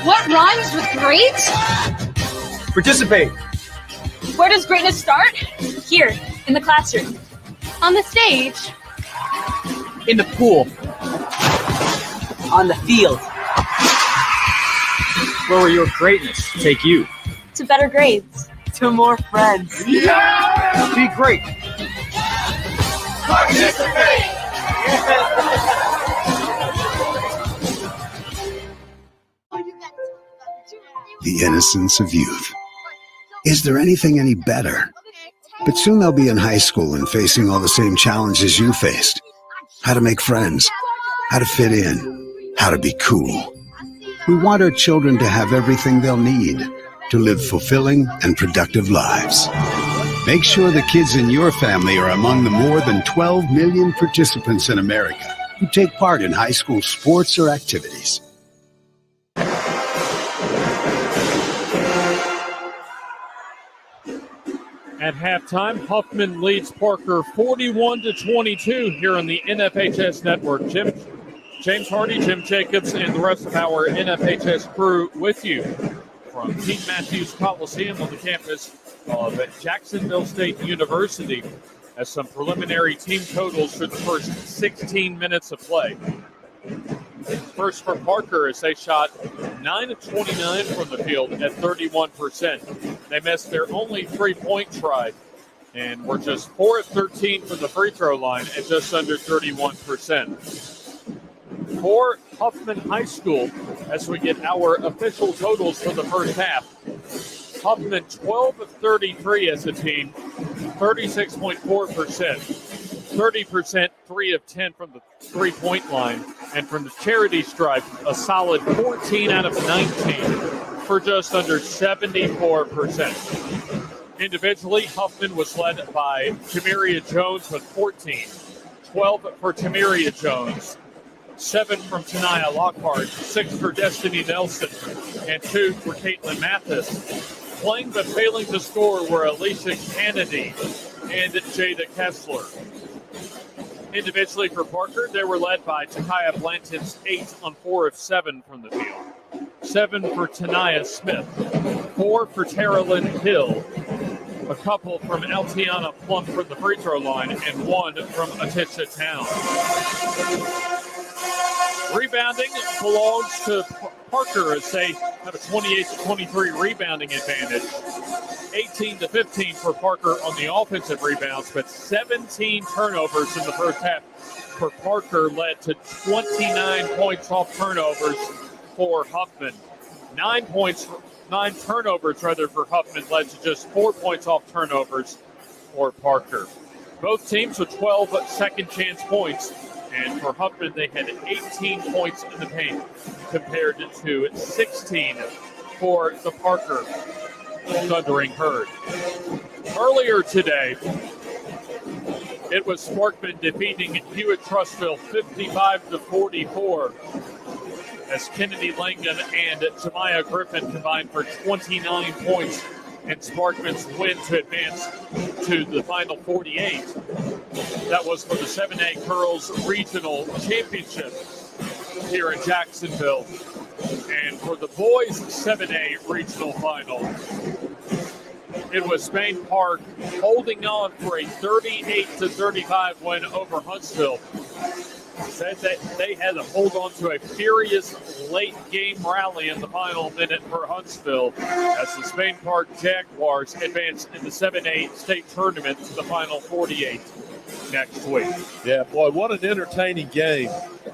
What rhymes with great? Participate. Where does greatness start? Here, in the classroom. On the stage. In the pool. On the field. Where will your greatness take you? To better grades. To more friends. Yeah! Be great. Participate. The innocence of youth. Is there anything any better? But soon they'll be in high school and facing all the same challenges you faced. How to make friends, how to fit in, how to be cool. We want our children to have everything they'll need to live fulfilling and productive lives. Make sure the kids in your family are among the more than 12 million participants in America who take part in high school sports or activities. At halftime, Huffman leads Parker 41-22 here on the NFHS Network. James Hardy, Jim Jacobs, and the rest of our NFHS crew with you from Pete Matthews Coliseum on the campus of Jacksonville State University as some preliminary team totals for the first 16 minutes of play. First for Parker as they shot 9 of 29 from the field at 31%. They missed their only three-point try and were just 4 of 13 from the free throw line at just under 31%. For Huffman High School, as we get our official totals for the first half, Huffman 12 of 33 as a team, 36.4%. 30%, 3 of 10 from the three-point line, and from the charity stripe, a solid 14 out of 19 for just under 74%. Individually, Huffman was led by Tamiria Jones with 14, 12 for Tamiria Jones, 7 from Tanaya Lockhart, 6 for Destiny Nelson, and 2 for Caitlin Mathis. Playing but failing to score were Alicia Kennedy and Jada Kessler. Individually for Parker, they were led by Takaya Blanton's 8 on 4 of 7 from the field. 7 for Tanaya Smith, 4 for Tara Lynn Hill, a couple from Altiana Plump from the free throw line, and 1 from Atisha Town. Rebounding belongs to Parker as they have a 28-23 rebounding advantage. 18-15 for Parker on the offensive rebounds, but 17 turnovers in the first half for Parker led to 29 points off turnovers for Huffman. 9 turnovers for Huffman led to just 4 points off turnovers for Parker. Both teams with 12 second chance points, and for Huffman they had 18 points in the paint compared to 16 for the Parker Thundering Herd. Earlier today, it was Sparkman defeating Hewitt-Trussville 55-44 as Kennedy Langdon and Jemiah Griffin combined for 29 points in Sparkman's win to advance to the final 48. That was for the 7A Girls Regional Championship here in Jacksonville. And for the boys 7A Regional Final, it was Spain Park holding on for a 38-35 win over Huntsville. Said that they had to hold on to a furious late game rally in the final minute for Huntsville as the Spain Park Jaguars advanced in the 7A state tournament to the final 48 next week. Yeah, boy, what an entertaining game.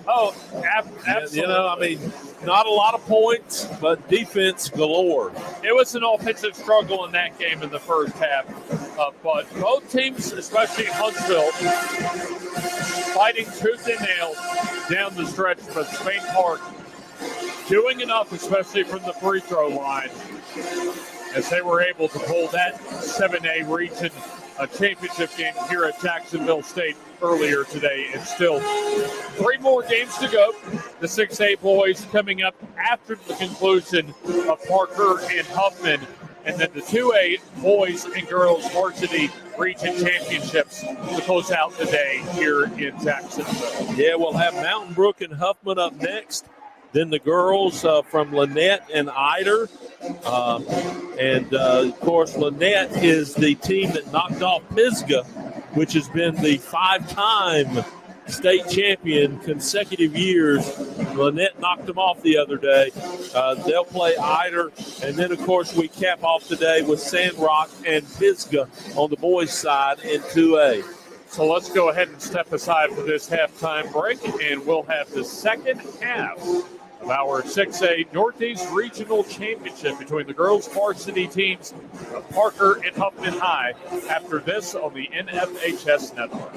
Oh, absolutely. You know, I mean, not a lot of points, but defense galore. It was an offensive struggle in that game in the first half. But both teams, especially Huntsville, fighting tooth and nail down the stretch. But Spain Park doing enough, especially from the free throw line, as they were able to pull that 7A region championship game here at Jacksonville State earlier today. And still 3 more games to go. The 6A boys coming up after the conclusion of Parker and Huffman. And then the 2A boys and girls varsity region championships to close out the day here in Jacksonville. Yeah, we'll have Mountain Brook and Huffman up next. Then the girls from Lynette and Eider. Of course, Lynette is the team that knocked off Pisgah, which has been the 5-time state champion consecutive years. Lynette knocked them off the other day. They'll play Eider. And then, of course, we cap off the day with Sandrock and Pisgah on the boys' side in 2A. So let's go ahead and step aside for this halftime break, and we'll have the second half of our 6A Northeast Regional Championship between the girls varsity teams of Parker and Huffman High after this on the NFHS Network.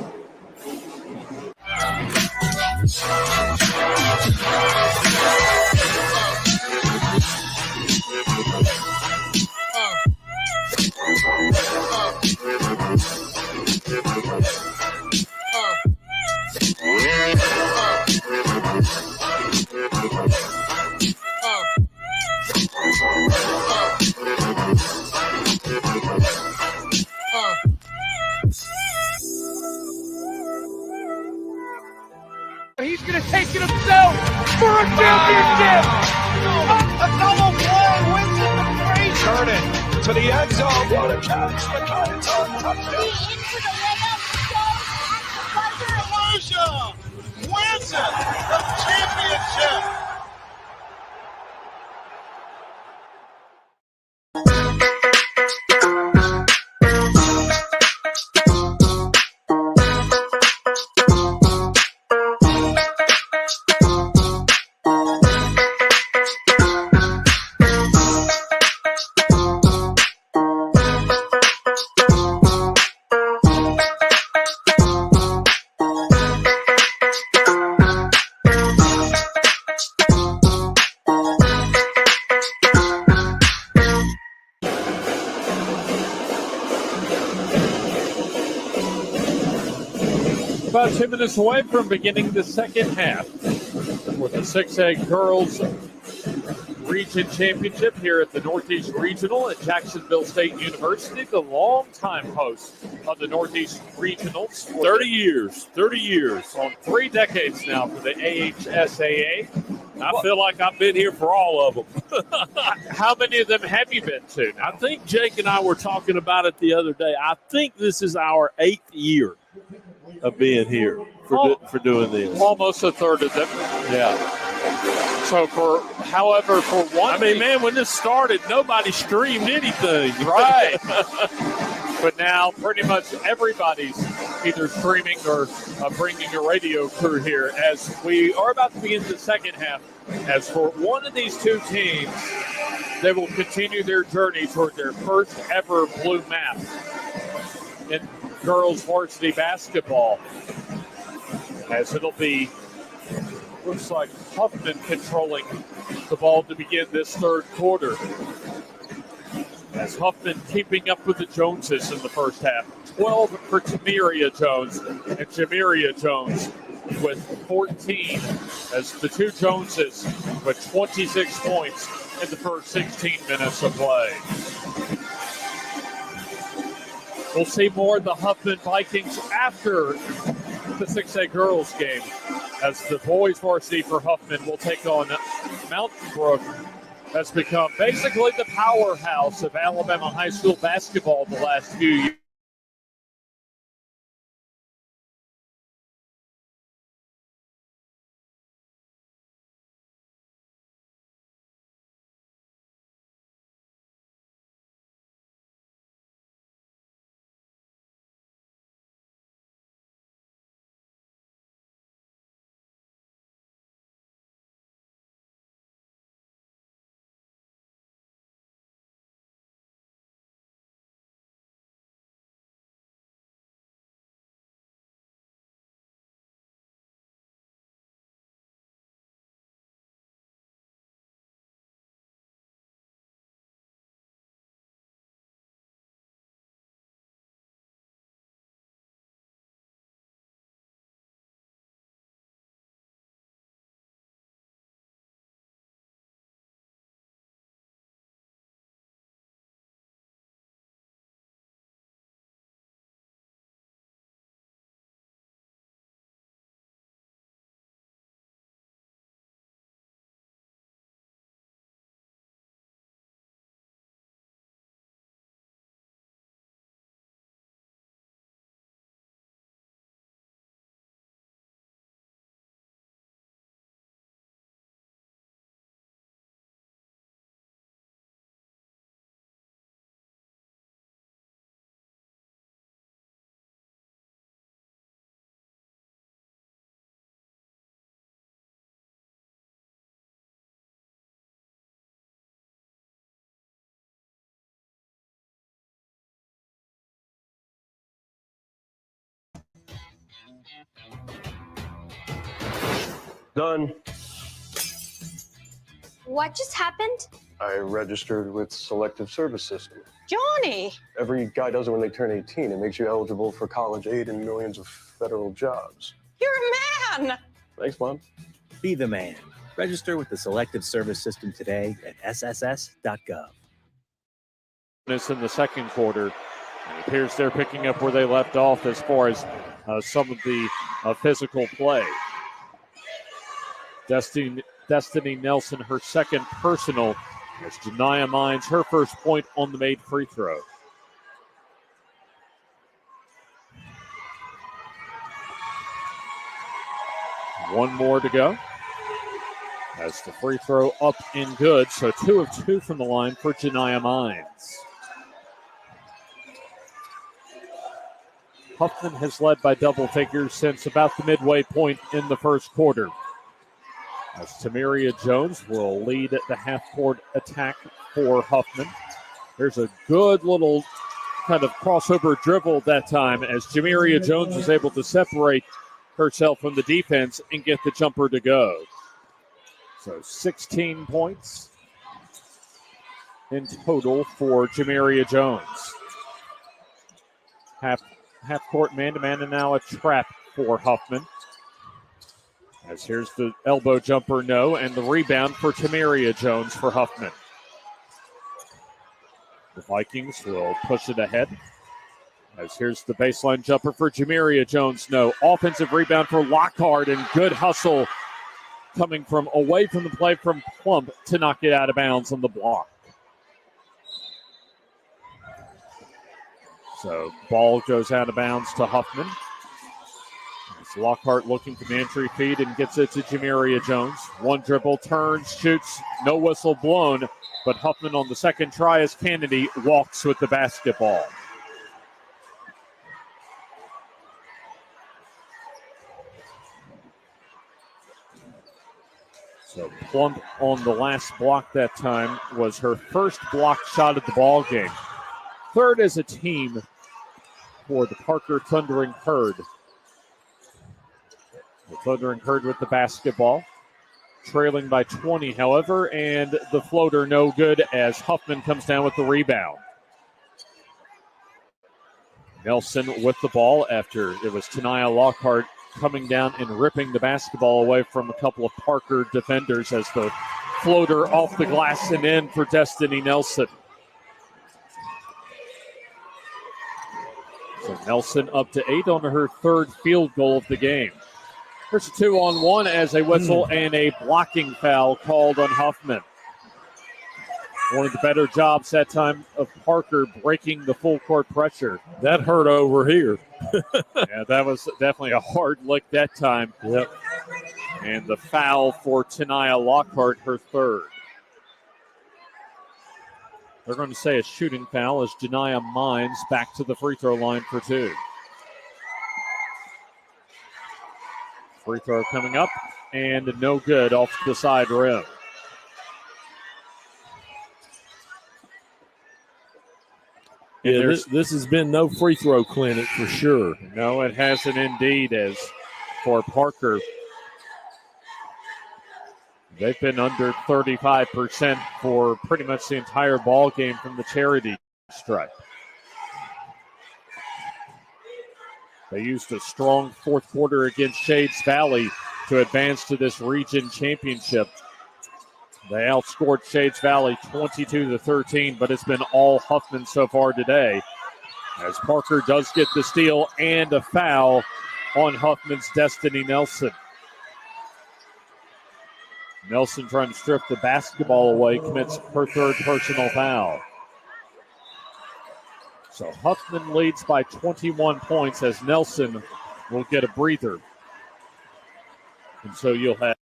He's going to take it himself for a championship. A double play wins it the break. Turn it to the end zone. What a catch. The Giants on touchdown. Volusia wins it. The championship. About 2 minutes away from beginning the second half with the 6A Girls Region Championship here at the Northeast Regional at Jacksonville State University, the longtime host of the Northeast Regionals. 30 years. On 3 decades now for the AHSAA. I feel like I've been here for all of them. How many of them have you been to now? I think Jake and I were talking about it the other day. I think this is our 8th year of being here for doing this. Almost a third of them. Yeah. So for one, I mean, man, when this started, nobody streamed anything. Right. But now pretty much everybody's either streaming or bringing a radio crew here as we are about to begin the second half. As for one of these two teams, they will continue their journey toward their first ever blue map in girls varsity basketball, as it'll be, looks like Huffman controlling the ball to begin this third quarter, as Huffman keeping up with the Joneses in the first half. 12 for Tamiria Jones, and Jamiria Jones with 14, as the two Joneses with 26 points in the first 16 minutes of play. We'll see more of the Huffman Vikings after the 6A girls game, as the boys varsity for Huffman will take on Mountain Brook has become basically the powerhouse of Alabama high school basketball the last few years. Done. What just happened? I registered with Selective Service System. Johnny! Every guy does it when they turn 18. It makes you eligible for college aid and millions of federal jobs. You're a man! Thanks, Mom. Be the man. Register with the Selective Service System today at sss.gov. This in the second quarter. It appears they're picking up where they left off as far as some of the physical play. Destiny Nelson, her second personal, as Janiyah Mines her first point on the made free throw. One more to go. As the free throw up and good, so 2 of 2 from the line for Janiyah Mines. Huffman has led by double figures since about the midway point in the first quarter. As Tamiria Jones will lead the half-court attack for Huffman. There's a good little kind of crossover dribble that time as Tamiria Jones was able to separate herself from the defense and get the jumper to go. So 16 points in total for Jamiria Jones. Half-court man-to-man and now a trap for Huffman. As here's the elbow jumper, no, and the rebound for Tamiria Jones for Huffman. The Vikings will push it ahead. As here's the baseline jumper for Jamiria Jones, no. Offensive rebound for Lockhart and good hustle coming from away from the play from Plump to knock it out of bounds on the block. So ball goes out of bounds to Huffman. Lockhart looking for the entry feed and gets it to Jamiria Jones. One dribble, turns, shoots, no whistle blown, but Huffman on the second try as Kennedy walks with the basketball. So Plump on the last block that time was her first block shot at the ball game. Third as a team for the Parker Thundering Herd. The Thundering Herd with the basketball, trailing by 20, however, and the floater no good as Huffman comes down with the rebound. Nelson with the ball after it was Janiyah Lockhart coming down and ripping the basketball away from a couple of Parker defenders as the floater off the glass and in for Destiny Nelson. So Nelson up to 8 on her third field goal of the game. There's a 2-on-1 as a whistle and a blocking foul called on Huffman. One of the better jobs that time of Parker breaking the full court pressure. That hurt over here. Yeah, that was definitely a hard lick that time. Yep. And the foul for Tania Lockhart, her third. They're going to say a shooting foul as Janiyah Mines back to the free throw line for two. Free throw coming up and no good off the side rim. Yeah, this has been no free throw clinic for sure. No, it hasn't indeed. As for Parker, they've been under 35% for pretty much the entire ball game from the charity stripe. They used a strong fourth quarter against Shades Valley to advance to this region championship. They outscored Shades Valley 22-13, but it's been all Huffman so far today. As Parker does get the steal and a foul on Huffman's Destiny Nelson. Nelson trying to strip the basketball away, commits her third personal foul. So Huffman leads by 21 points as Nelson will get a breather. And so you'll have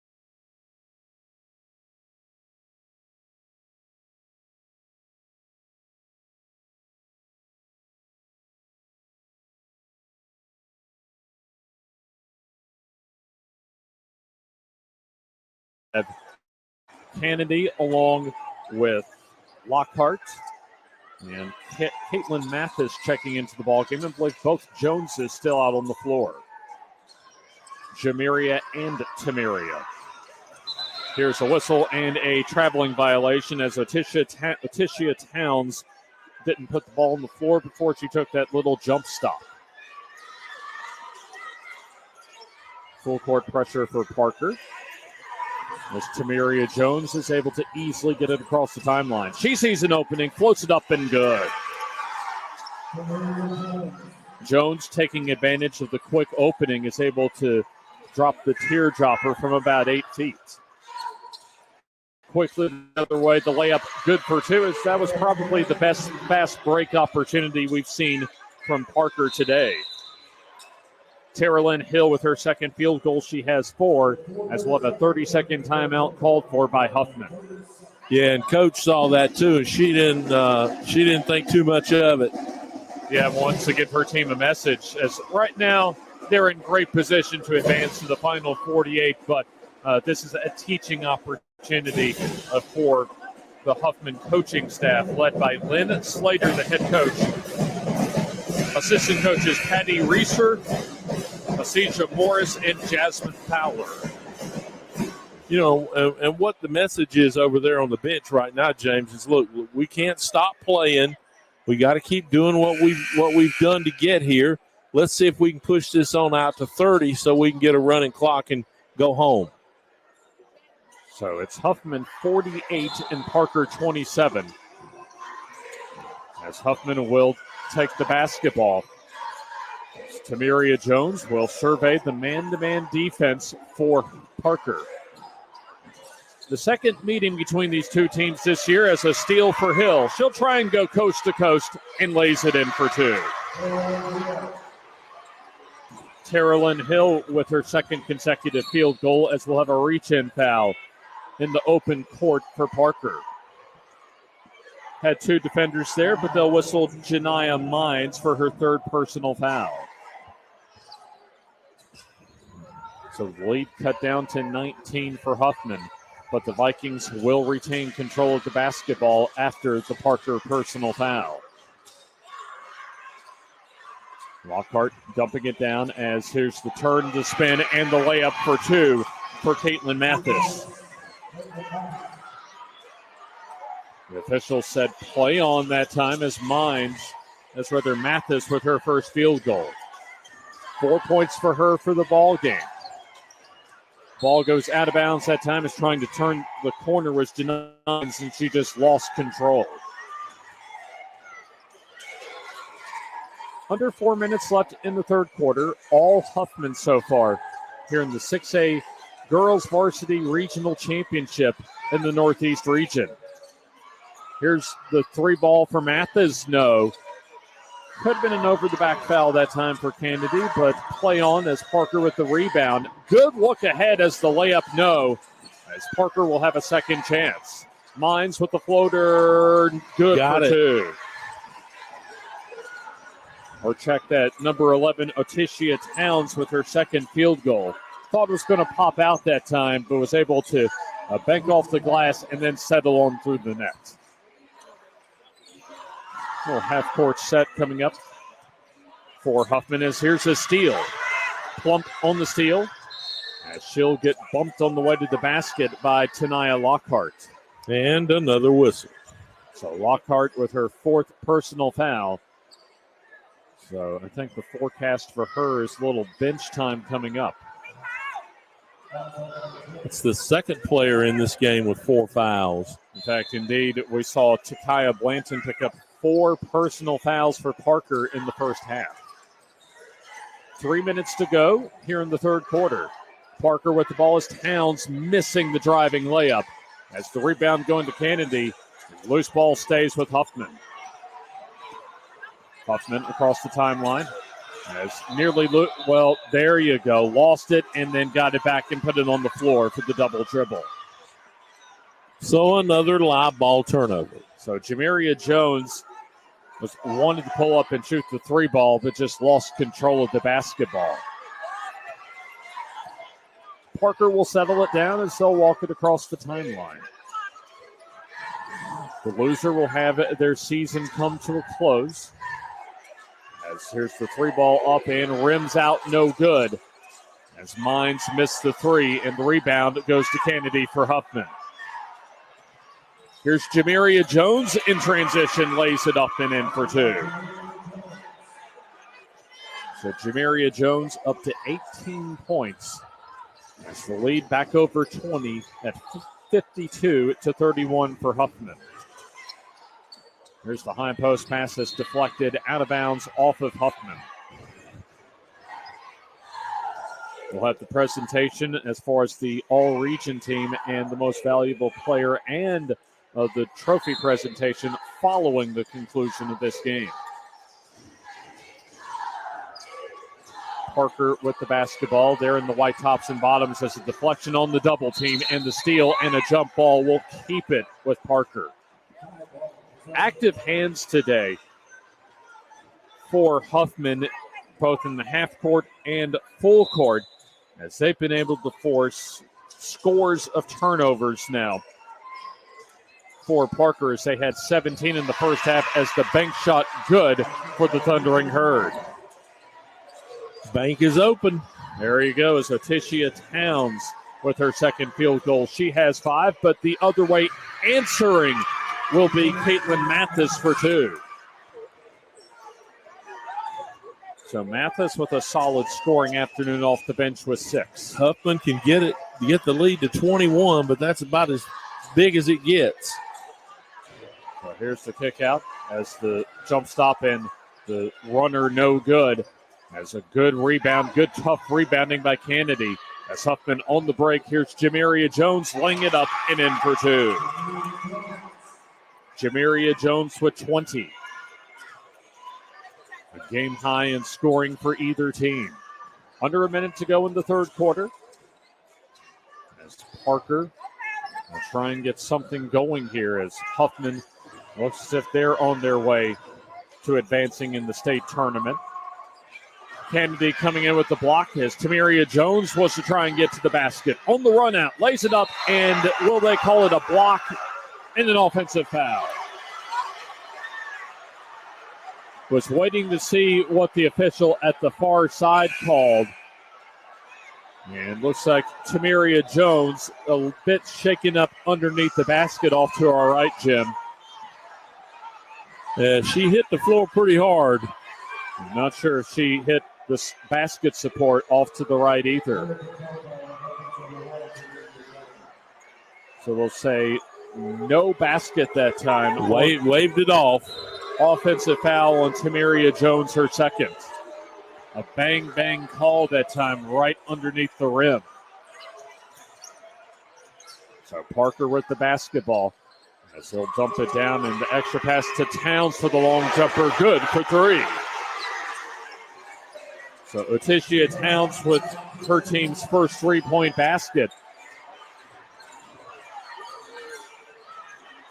Kennedy along with Lockhart and Caitlin Mathis checking into the ballgame. And believe both Joneses still out on the floor. Jamiria and Tamiria. Here's a whistle and a traveling violation as Letitia Towns didn't put the ball on the floor before she took that little jump stop. Full court pressure for Parker. As Tamiria Jones is able to easily get it across the timeline. She sees an opening, floats it up and good. Jones, taking advantage of the quick opening, is able to drop the teardropper from about 8 feet. Quickly the other way, the layup good for two, as that was probably the best fast break opportunity we've seen from Parker today. Tara Lynn Hill with her second field goal. She has 4, as we'll have a 30-second timeout called for by Huffman. Yeah, and Coach saw that too, and she didn't think too much of it. Yeah, wants to give her team a message, as right now they're in great position to advance to the final 48, but this is a teaching opportunity for the Huffman coaching staff, led by Lynn Slater, the head coach. Assistant coaches Patty Reeser, Asisha Morris, and Jasmine Fowler. You know, and what the message is over there on the bench right now, James, is look, we can't stop playing. We got to keep doing what we've done to get here. Let's see if we can push this on out to 30 so we can get a running clock and go home. So it's Huffman 48 and Parker 27. As Huffman will take the basketball. Tamiria Jones will survey the man-to-man defense for Parker. The second meeting between these two teams this year as a steal for Hill. She'll try and go coast to coast and lays it in for 2. Tara Lynn Hill with her second consecutive field goal, as we'll have a reach-in foul in the open court for Parker. Had 2 defenders there, but they'll whistle Janiyah Mines for her third personal foul. So the lead cut down to 19 for Huffman, but the Vikings will retain control of the basketball after the Parker personal foul. Lockhart dumping it down as here's the turn to spin and the layup for 2 for Caitlin Mathis. The official said play on that time as Mathis with her first field goal. 4 points for her for the ball game. Ball goes out of bounds that time. Is trying to turn the corner was Janiyah, and she just lost control. Under 4 minutes left in the third quarter. All Huffman so far here in the 6A Girls Varsity Regional Championship in the Northeast region. Here's the 3 ball for Mathis. No. Could have been an over-the-back foul that time for Kennedy, but play on as Parker with the rebound. Good look ahead as the layup no, as Parker will have a second chance. Mines with the floater. Good Got for it. 2. Or check that number 11, Oticia Towns, with her second field goal. Thought it was going to pop out that time, but was able to bank off the glass and then settle on through the net. Little half-court set coming up for Huffman as here's a steal. Plump on the steal as she'll get bumped on the way to the basket by Tanaya Lockhart. And another whistle. So Lockhart with her 4th personal foul. So I think the forecast for her is a little bench time coming up. It's the second player in this game with 4 fouls. In fact, indeed, we saw Takaya Blanton pick up 4 personal fouls for Parker in the first half. 3 minutes to go here in the third quarter. Parker with the ball as Towns missing the driving layup. As the rebound going to Kennedy, loose ball stays with Huffman. Huffman across the timeline. As nearly, well, there you go. Lost it and then got it back and put it on the floor for the double dribble. So another live ball turnover. So Jamaria Jones wanted to pull up and shoot the 3 ball, but just lost control of the basketball. Parker will settle it down as they'll walk it across the timeline. The loser will have their season come to a close. As here's the 3 ball up and rims out, no good. As Mines missed the 3 and the rebound goes to Kennedy for Huffman. Here's Jamaria Jones in transition, lays it up and in for 2. So Jamaria Jones up to 18 points. As the lead back over 20 at 52-31 for Huffman. Here's the high post pass that's deflected out of bounds off of Huffman. We'll have the presentation as far as the all-region team and the most valuable player and the trophy presentation following the conclusion of this game. Parker with the basketball there in the white tops and bottoms as a deflection on the double team and the steal and a jump ball will keep it with Parker. Active hands today for Huffman, both in the half court and full court, as they've been able to force scores of turnovers now for Parker, as they had 17 in the first half as the bank shot good for the Thundering Herd. Bank is open. There you go, as Oticia Towns with her second field goal. She has 5, but the other way answering will be Caitlin Mathis for 2. So Mathis with a solid scoring afternoon off the bench with 6. Huffman can get the lead to 21, but that's about as big as it gets. So here's the kick out as the jump stop and the runner no good. As a good rebound, good tough rebounding by Kennedy. As Huffman on the break, here's Jamaria Jones laying it up and in for 2. Jamaria Jones with 20. A game high in scoring for either team. Under a minute to go in the third quarter. As Parker will try and get something going here as Huffman looks as if they're on their way to advancing in the state tournament. Kennedy coming in with the block as Tamaria Jones was to try and get to the basket. On the run out, lays it up, and will they call it a block and an offensive foul? Was waiting to see what the official at the far side called. And looks like Tamaria Jones a bit shaken up underneath the basket off to our right, Jim. She hit the floor pretty hard. I'm not sure if she hit this basket support off to the right either. So we'll say no basket that time. Waved it off. Offensive foul on Tamaria Jones, her second. A bang call that time right underneath the rim. So Parker with the basketball. As he'll dump it down and the extra pass to Towns for the long jumper. Good for three. So Letitia Towns with her team's first three-point basket.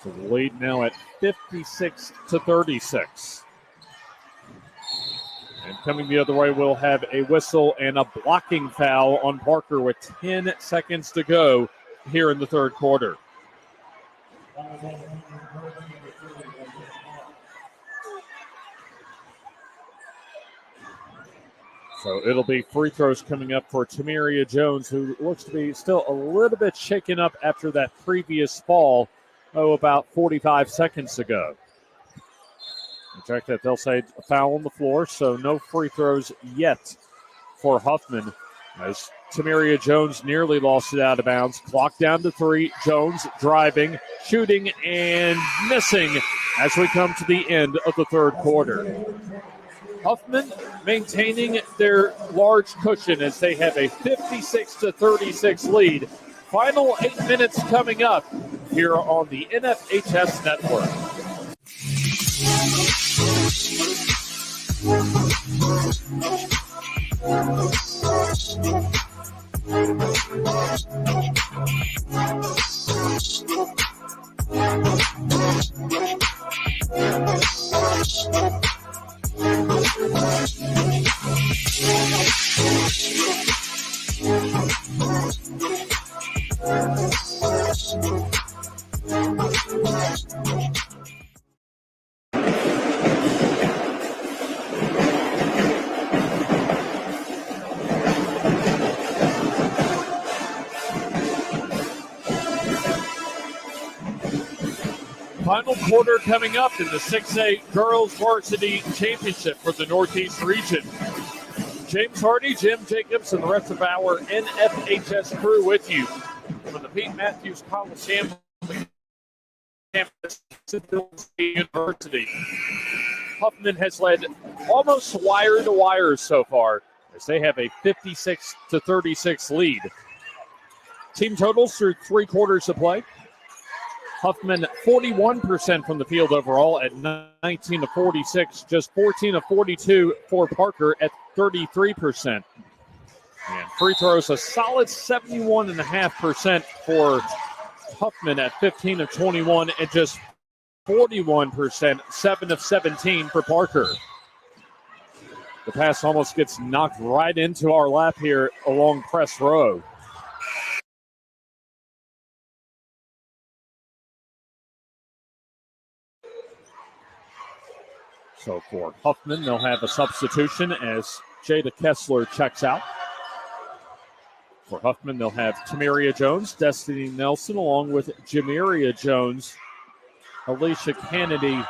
So the lead now at 56-36. And coming the other way, we'll have a whistle and a blocking foul on Parker with 10 seconds to go here in the third quarter. So it'll be free throws coming up for Tamiria Jones, who looks to be still a little bit shaken up after that previous fall, about 45 seconds ago. Check that, they'll say a foul on the floor, so no free throws yet for Huffman. As Tamiria Jones nearly lost it out of bounds. Clock down to three. Jones driving, shooting, and missing as we come to the end of the third quarter. Huffman maintaining their large cushion as they have a 56-36 lead. Final 8 minutes coming up here on the NFHS Network. Final quarter coming up in the 6A Girls Varsity Championship for the Northeast region. James Hardy, Jim Jacobs, and the rest of our NFHS crew with you from the Pete Matthews Coliseum campus at University. Huffman has led almost wire to wire so far as they have a 56-36 lead. Team totals through 3 quarters of play. Huffman 41% from the field overall at 19-46, just 14 of 42 for Parker at 33%. And free throws a solid 71.5% for Huffman at 15 of 21 and just 41%, 7 of 17 for Parker. The pass almost gets knocked right into our lap here along press row. So for Huffman, they'll have a substitution as Jada Kessler checks out. For Huffman, they'll have Tamiria Jones, Destiny Nelson, along with Jamiria Jones, Alicia Kennedy,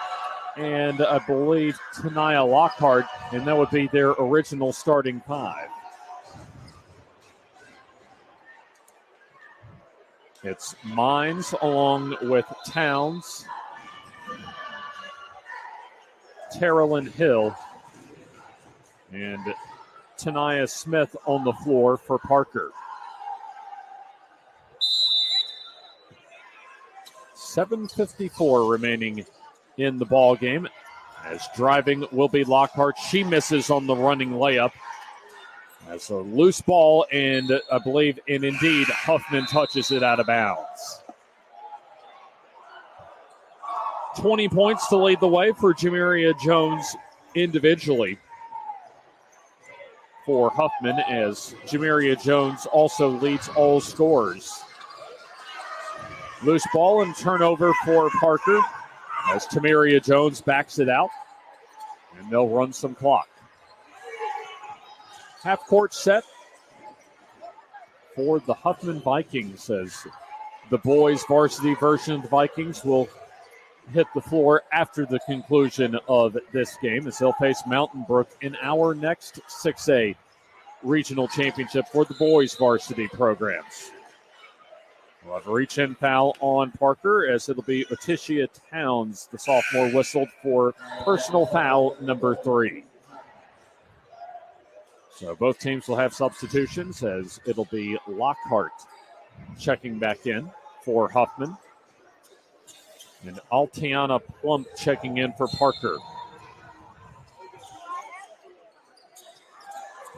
and I believe Tanaya Lockhart, and that would be their original starting 5. It's Mines along with Towns, Terrellyn Hill, and Tanaya Smith on the floor for Parker. 7:54 remaining in the ball game. As driving will be Lockhart. She misses on the running layup. As a loose ball, and I believe, and indeed, Huffman touches it out of bounds. 20 points to lead the way for Jamiria Jones individually. For Huffman, as Jamiria Jones also leads all scorers. Loose ball and turnover for Parker as Tamiria Jones backs it out, and they'll run some clock. Half court set for the Huffman Vikings as the boys varsity version of the Vikings will hit the floor after the conclusion of this game as they'll face Mountain Brook in our next 6A regional championship for the boys varsity programs. We'll have a reach-in foul on Parker as it'll be Letitia Towns, the sophomore, whistled for personal foul number 3. So both teams will have substitutions as it'll be Lockhart checking back in for Huffman. And Altiana Plump checking in for Parker.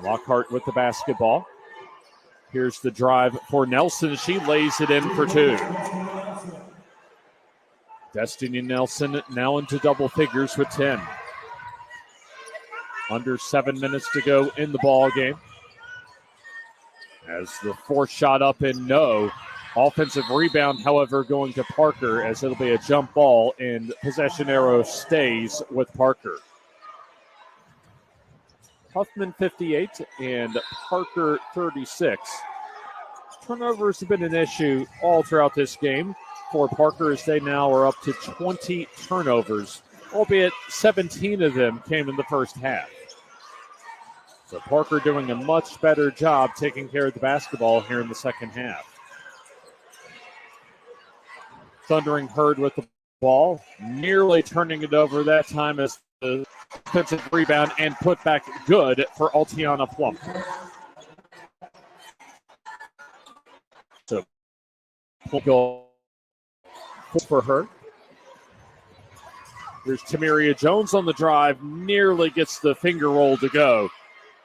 Lockhart with the basketball. Here's the drive for Nelson. She lays it in for two. Destiny Nelson now into double figures with 10. Under 7 minutes to go in the ball game. As the fourth shot up and no. Offensive rebound, however, going to Parker as it'll be a jump ball and possession arrow stays with Parker. Huffman 58 and Parker 36. Turnovers have been an issue all throughout this game for Parker as they now are up to 20 turnovers, albeit 17 of them came in the first half. So Parker doing a much better job taking care of the basketball here in the second half. Thundering Herd with the ball, nearly turning it over that time as the defensive rebound and put back good for Altiana Plump. So goal for her. There's Tamiria Jones on the drive, nearly gets the finger roll to go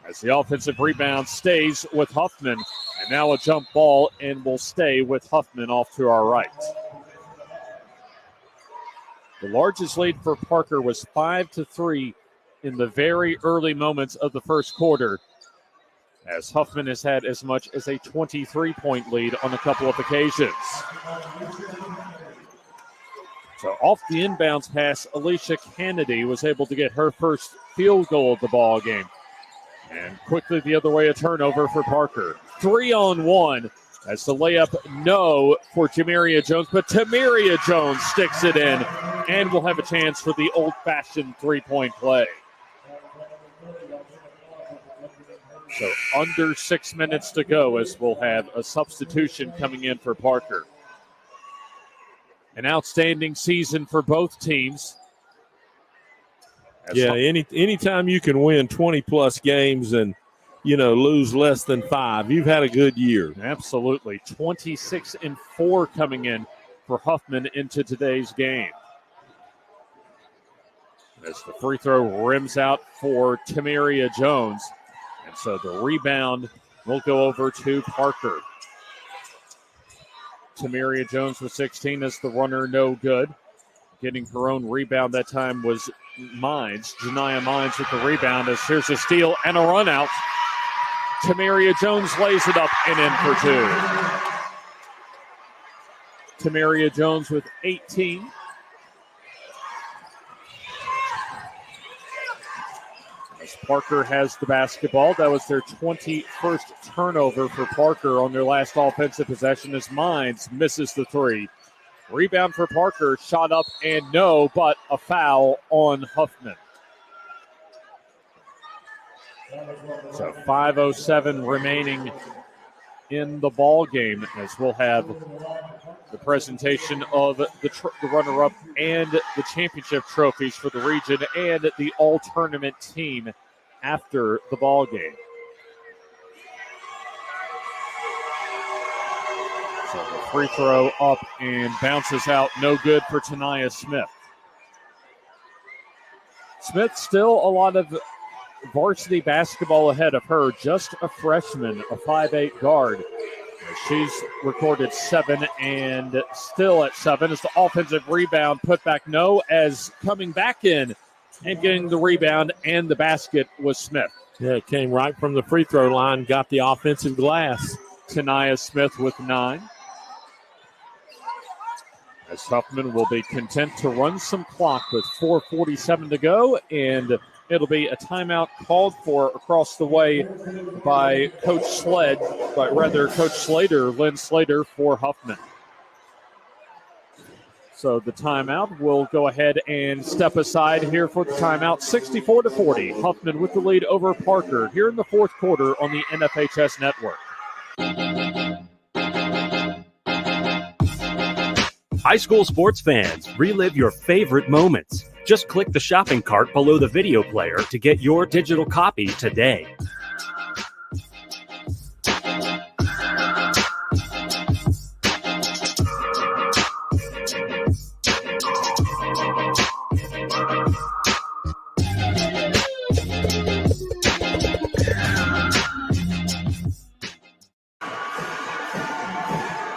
as the offensive rebound stays with Huffman. And now a jump ball and will stay with Huffman off to our right. The largest lead for Parker was 5-3 in the very early moments of the first quarter, as Huffman has had as much as a 23-point lead on a couple of occasions. So off the inbounds pass, Alicia Kennedy was able to get her first field goal of the ball game. And quickly the other way, a turnover for Parker. 3-on-1 as the layup no for Tamiria Jones, but Tamiria Jones sticks it in and will have a chance for the old-fashioned three-point play. So under 6 minutes to go as we'll have a substitution coming in for Parker. An outstanding season for both teams. Yeah, anytime you can win 20-plus games and, lose less than 5, you've had a good year. Absolutely. 26-4 coming in for Huffman into today's game. As the free throw rims out for Tamiria Jones. And so the rebound will go over to Parker. Tamiria Jones with 16 as the runner, no good. Getting her own rebound that time was Mines. Janiyah Mines with the rebound as here's a steal and a run out. Tamiria Jones lays it up and in for two. Tamiria Jones with 18. As Parker has the basketball, that was their 21st turnover for Parker on their last offensive possession as Mines misses the three. Rebound for Parker, shot up and no, but a foul on Huffman. So 5:07 remaining in the ball game as we'll have the presentation of the runner-up and the championship trophies for the region and the all-tournament team after the ball game. So the free throw up and bounces out, no good for Taniyah Smith. Smith still a lot of varsity basketball ahead of her, just a freshman, a 5'8" guard. She's recorded 7 and still at 7 as the offensive rebound put back no, as coming back in and getting the rebound and the basket was Smith. Yeah, it came right from the free throw line, got the offensive glass. Taniyah Smith with 9. As Huffman will be content to run some clock with 4:47 to go, and it'll be a timeout called for across the way by Coach Slater, Lynn Slater for Huffman. So the timeout will go ahead and step aside here for the timeout. 64-40, Huffman with the lead over Parker here in the fourth quarter on the NFHS Network. High school sports fans, relive your favorite moments. Just click the shopping cart below the video player to get your digital copy today.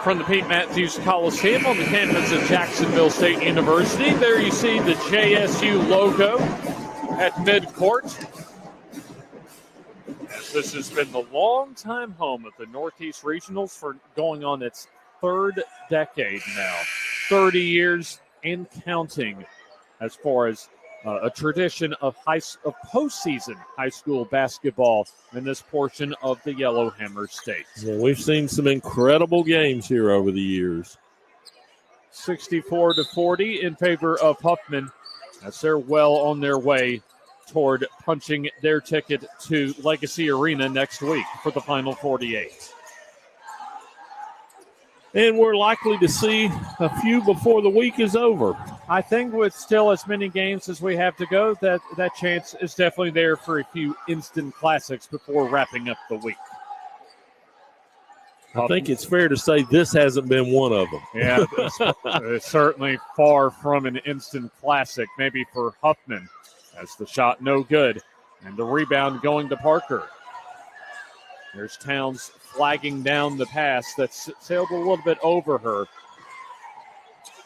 from the Pete Matthews Coliseum on the campus of Jacksonville State University. There you see the JSU logo at midcourt. This has been the longtime home of the Northeast Regionals for going on its third decade now. 30 years and counting as far as a tradition of postseason high school basketball in this portion of the Yellowhammer State. Yeah, we've seen some incredible games here over the years. 64-40 in favor of Huffman as they're well on their way toward punching their ticket to Legacy Arena next week for the Final 48. And we're likely to see a few before the week is over. I think with still as many games as we have to go, that chance is definitely there for a few instant classics before wrapping up the week. I think it's fair to say this hasn't been one of them. Yeah, it's certainly far from an instant classic, maybe for Huffman, as the shot no good, and the rebound going to Parker. There's Towns flagging down the pass that sailed a little bit over her.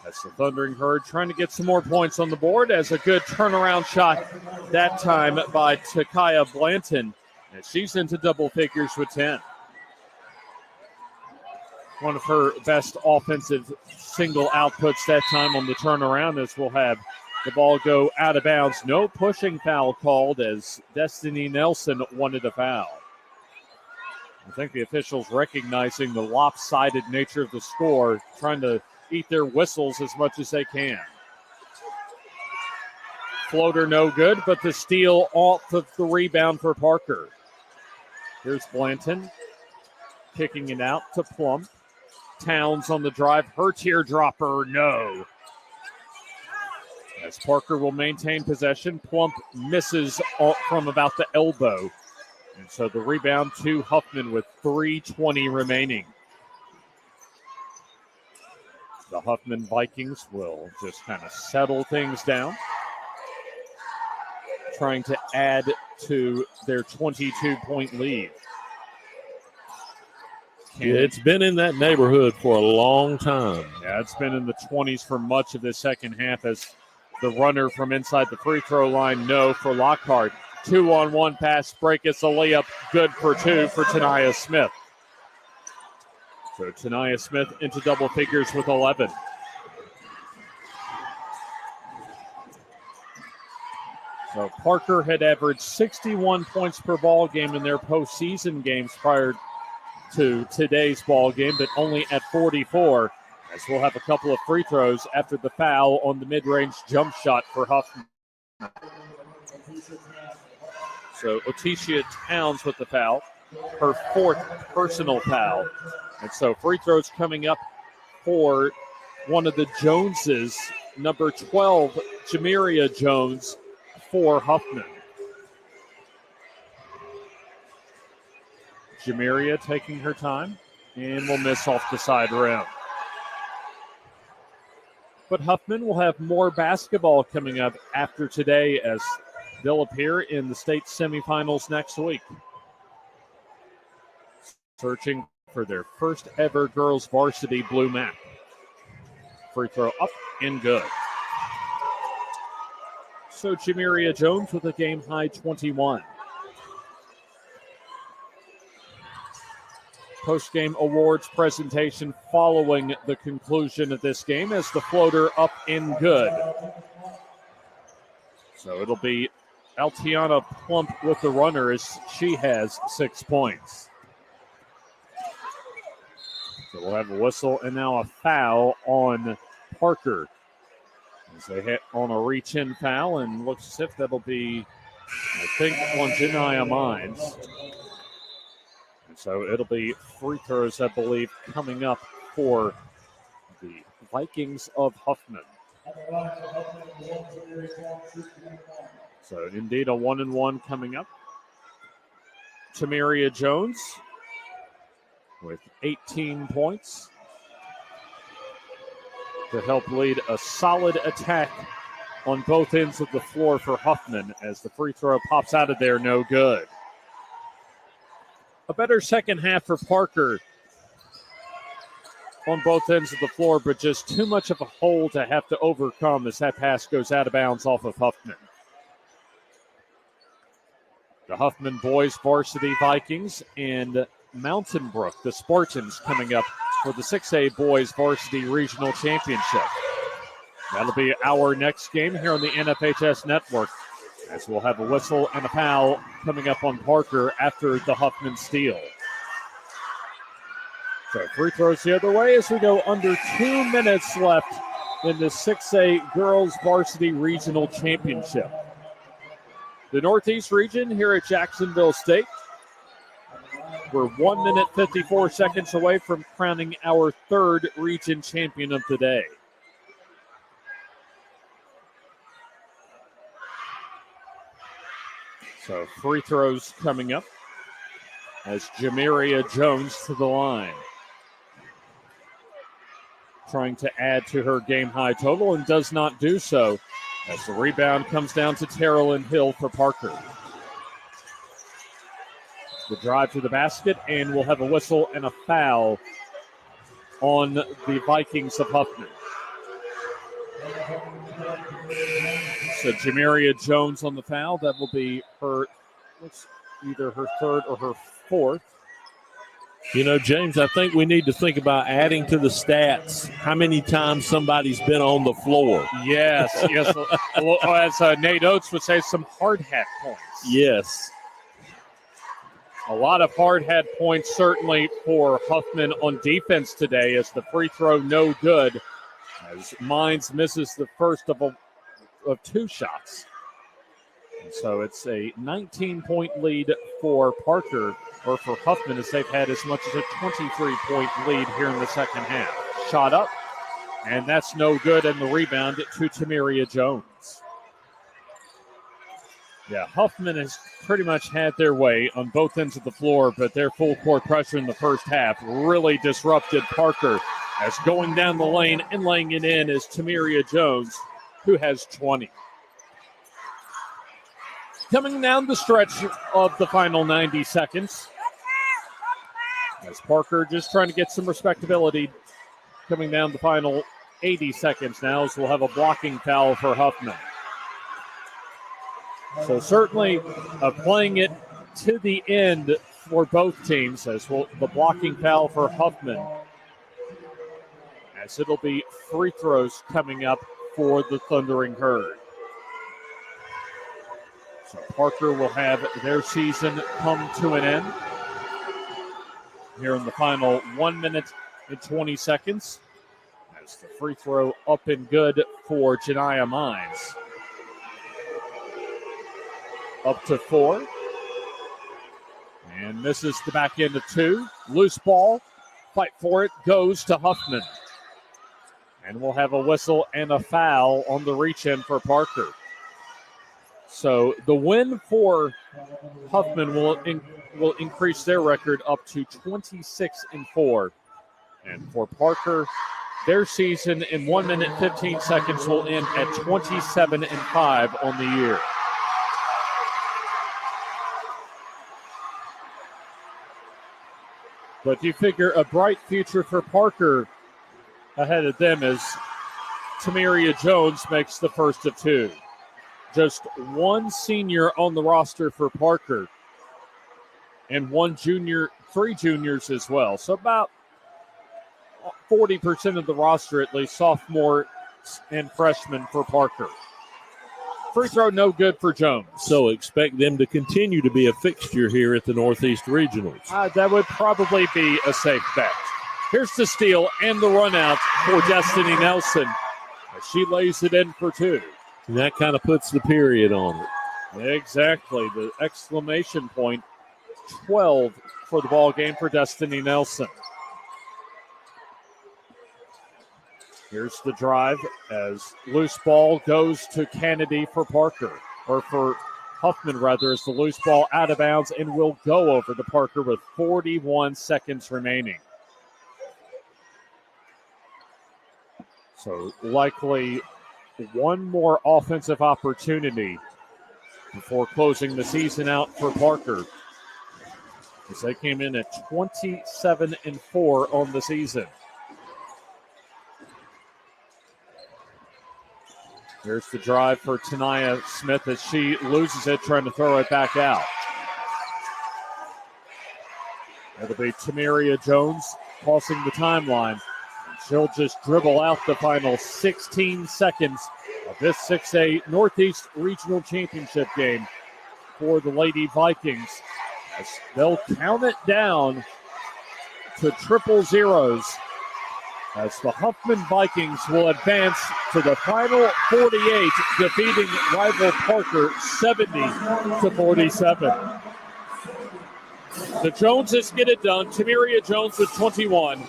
That's the Thundering Herd trying to get some more points on the board as a good turnaround shot that time by Takaya Blanton. And she's into double figures with 10. One of her best offensive single outputs that time on the turnaround, as we'll have the ball go out of bounds. No pushing foul called as Destiny Nelson wanted a foul. I think the officials recognizing the lopsided nature of the score, trying to eat their whistles as much as they can. Floater no good, but the steal off of the rebound for Parker. Here's Blanton kicking it out to Plump. Towns on the drive, her teardropper, no. As Parker will maintain possession, Plump misses from about the elbow. And so the rebound to Huffman with 3:20 remaining. The Huffman Vikings will just kind of settle things down, trying to add to their 22-point lead. Yeah, it's been in that neighborhood for a long time. Yeah, it's been in the 20s for much of the second half as the runner from inside the free throw line, no for Lockhart. 2-on-1 pass break. It's a layup. Good for two for Tanaya Smith. So Tanaya Smith into double figures with 11. So Parker had averaged 61 points per ball game in their postseason games prior to today's ball game, but only at 44. As we'll have a couple of free throws after the foul on the mid-range jump shot for Huffman. So Otisha Towns with the foul, her fourth personal foul. And so free throws coming up for one of the Joneses, number 12, Jamiria Jones for Huffman. Jamiria taking her time and will miss off the side rim. But Huffman will have more basketball coming up after today as they'll appear in the state semifinals next week. Searching for their first ever girls varsity blue map. Free throw up and good. So Jamiria Jones with a game high 21. Post-game awards presentation following the conclusion of this game as the floater up and good. So it'll be Altiana Plump with the runner as she has 6 points. So we'll have a whistle and now a foul on Parker as they hit on a reach-in foul, and looks as if that'll be, I think, on Janiyah Mines. And so it'll be free throws, I believe, coming up for the Vikings of Huffman. So indeed a 1-and-1 coming up. Tamaria Jones with 18 points to help lead a solid attack on both ends of the floor for Huffman as the free throw pops out of there, no good. A better second half for Parker on both ends of the floor, but just too much of a hole to have to overcome as that pass goes out of bounds off of Huffman. The Huffman boys varsity Vikings and Mountain Brook, the Spartans, coming up for the 6A boys varsity regional championship. That'll be our next game here on the NFHS network, as we'll have a whistle and a foul coming up on Parker after the Huffman steal. So free throws the other way as we go under 2 minutes left in the 6A girls varsity regional championship. The Northeast region here at Jacksonville State. We're 1 minute 54 seconds away from crowning our third region champion of the day. So free throws coming up as Jamiria Jones to the line. Trying to add to her game high total and does not do so as the rebound comes down to Terrell Hill for Parker. The drive to the basket, and we'll have a whistle and a foul on the Vikings of Huffman. So Jamiria Jones on the foul. That will be either her third or her fourth. You know, James, I think we need to think about adding to the stats how many times somebody's been on the floor. Yes. Well, as Nate Oates would say, some hard hat points. Yes. A lot of hard hat points certainly for Huffman on defense today as the free throw no good as Mines misses the first of two shots. And so it's a 19-point lead for Parker, or for Huffman, as they've had as much as a 23-point lead here in the second half. Shot up, and that's no good, and the rebound to Tamiria Jones. Yeah, Huffman has pretty much had their way on both ends of the floor, but their full court pressure in the first half really disrupted Parker, as going down the lane and laying it in is Tamiria Jones, who has 20. Coming down the stretch of the final 90 seconds, as Parker just trying to get some respectability, coming down the final 80 seconds now, as we'll have a blocking foul for Huffman. So certainly playing it to the end for both teams, as the blocking foul for Huffman, as it'll be free throws coming up for the Thundering Herd. So Parker will have their season come to an end here in the final 1 minute and 20 seconds. As the free throw up and good for Janiyah Mines. Up to 4. And misses the back end of 2. Loose ball. Fight for it. Goes to Huffman. And we'll have a whistle and a foul on the reach-in for Parker. So the win for Huffman will increase their record up to 26-4. And for Parker, their season in 1 minute 15 seconds will end at 27-5 on the year. But you figure a bright future for Parker ahead of them as Tamiria Jones makes the first of 2. Just one senior on the roster for Parker and 3 juniors as well. So about 40% of the roster, at least, sophomore and freshmen for Parker. Free throw no good for Jones. So expect them to continue to be a fixture here at the Northeast Regionals. That would probably be a safe bet. Here's the steal and the run out for Destiny Nelson as she lays it in for 2. And that kind of puts the period on it. Exactly. The exclamation point. 12 for the ball game for Destiny Nelson. Here's the drive as loose ball goes to Kennedy for Parker, or for Huffman rather, as the loose ball out of bounds and will go over to Parker with 41 seconds remaining. So likely one more offensive opportunity before closing the season out for Parker, as they came in at 27-4 on the season. Here's the drive for Tania Smith as she loses it, trying to throw it back out. It'll be Tamiria Jones crossing the timeline. She'll just dribble out the final 16 seconds of this 6A Northeast Regional Championship game for the Lady Vikings, as they'll count it down to triple zeros, as the Huffman Vikings will advance to the final 48, defeating rival Parker 70-47. The Joneses get it done. Tamiria Jones with 21,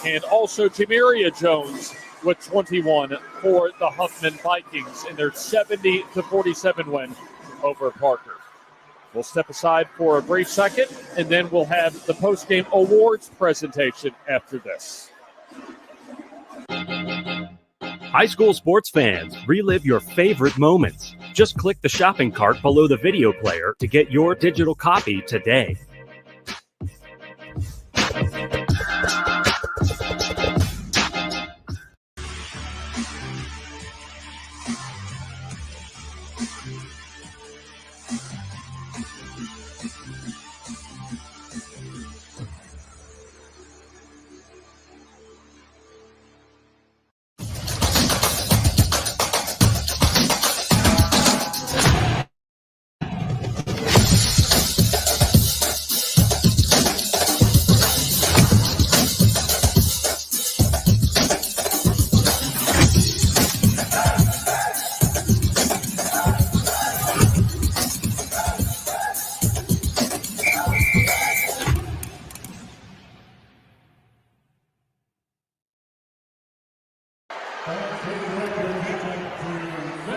and also Jamiria Jones with 21 for the Huffman Vikings in their 70-47 win over Parker. We'll step aside for a brief second, and then we'll have the post-game awards presentation after this. High school sports fans, relive your favorite moments. Just click the shopping cart below the video player to get your digital copy today.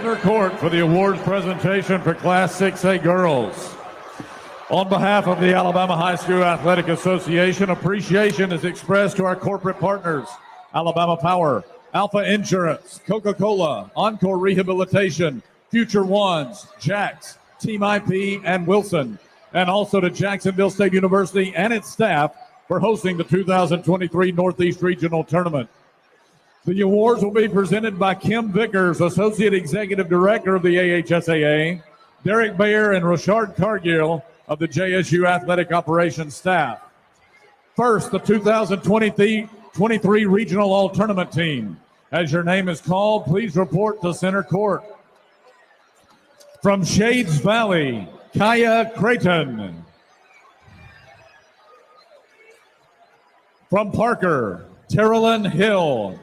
Center court for the awards presentation for Class 6A girls. On behalf of the Alabama High School Athletic Association, appreciation is expressed to our corporate partners, Alabama Power, Alpha Insurance, Coca-Cola, Encore Rehabilitation, Future Ones, Jax, Team IP, and Wilson, and also to Jacksonville State University and its staff for hosting the 2023 Northeast Regional Tournament. The awards will be presented by Kim Vickers, Associate Executive Director of the AHSAA, Derek Bayer and Rashard Cargill of the JSU Athletic Operations staff. First, the 2023 Regional All-Tournament team. As your name is called, please report to center court. From Shades Valley, Kaya Creighton. From Parker, Terilyn Hill.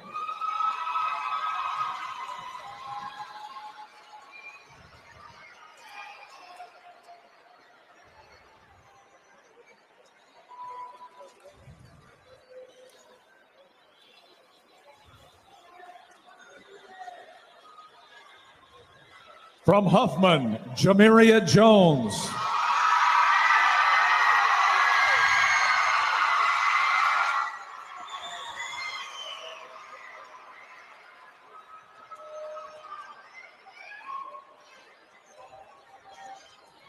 From Huffman, Jamiria Jones.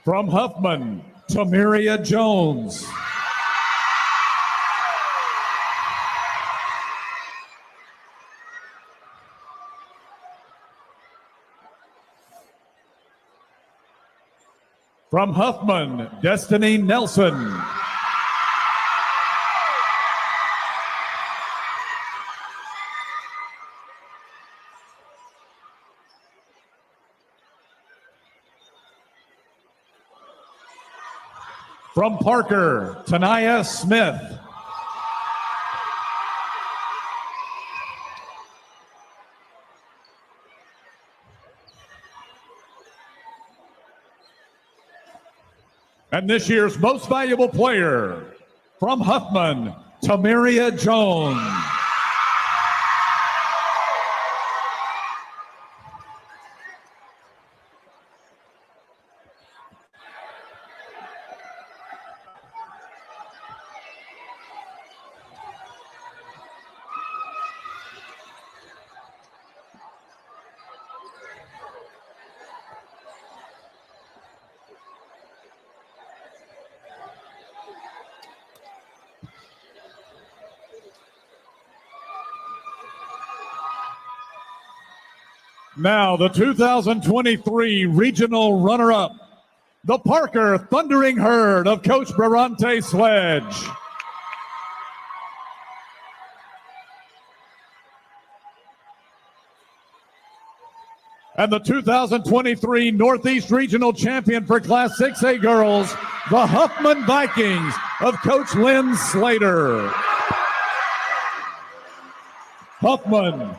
From Huffman, Tamiria Jones. From Huffman, Destiny Nelson. From Parker, Tania Smith. And this year's most valuable player, from Huffman, Tamiria Jones. Now, the 2023 regional runner-up, the Parker Thundering Herd of Coach Bravante Sledge. And the 2023 Northeast Regional Champion for Class 6A girls, the Huffman Vikings of Coach Lynn Slater. Huffman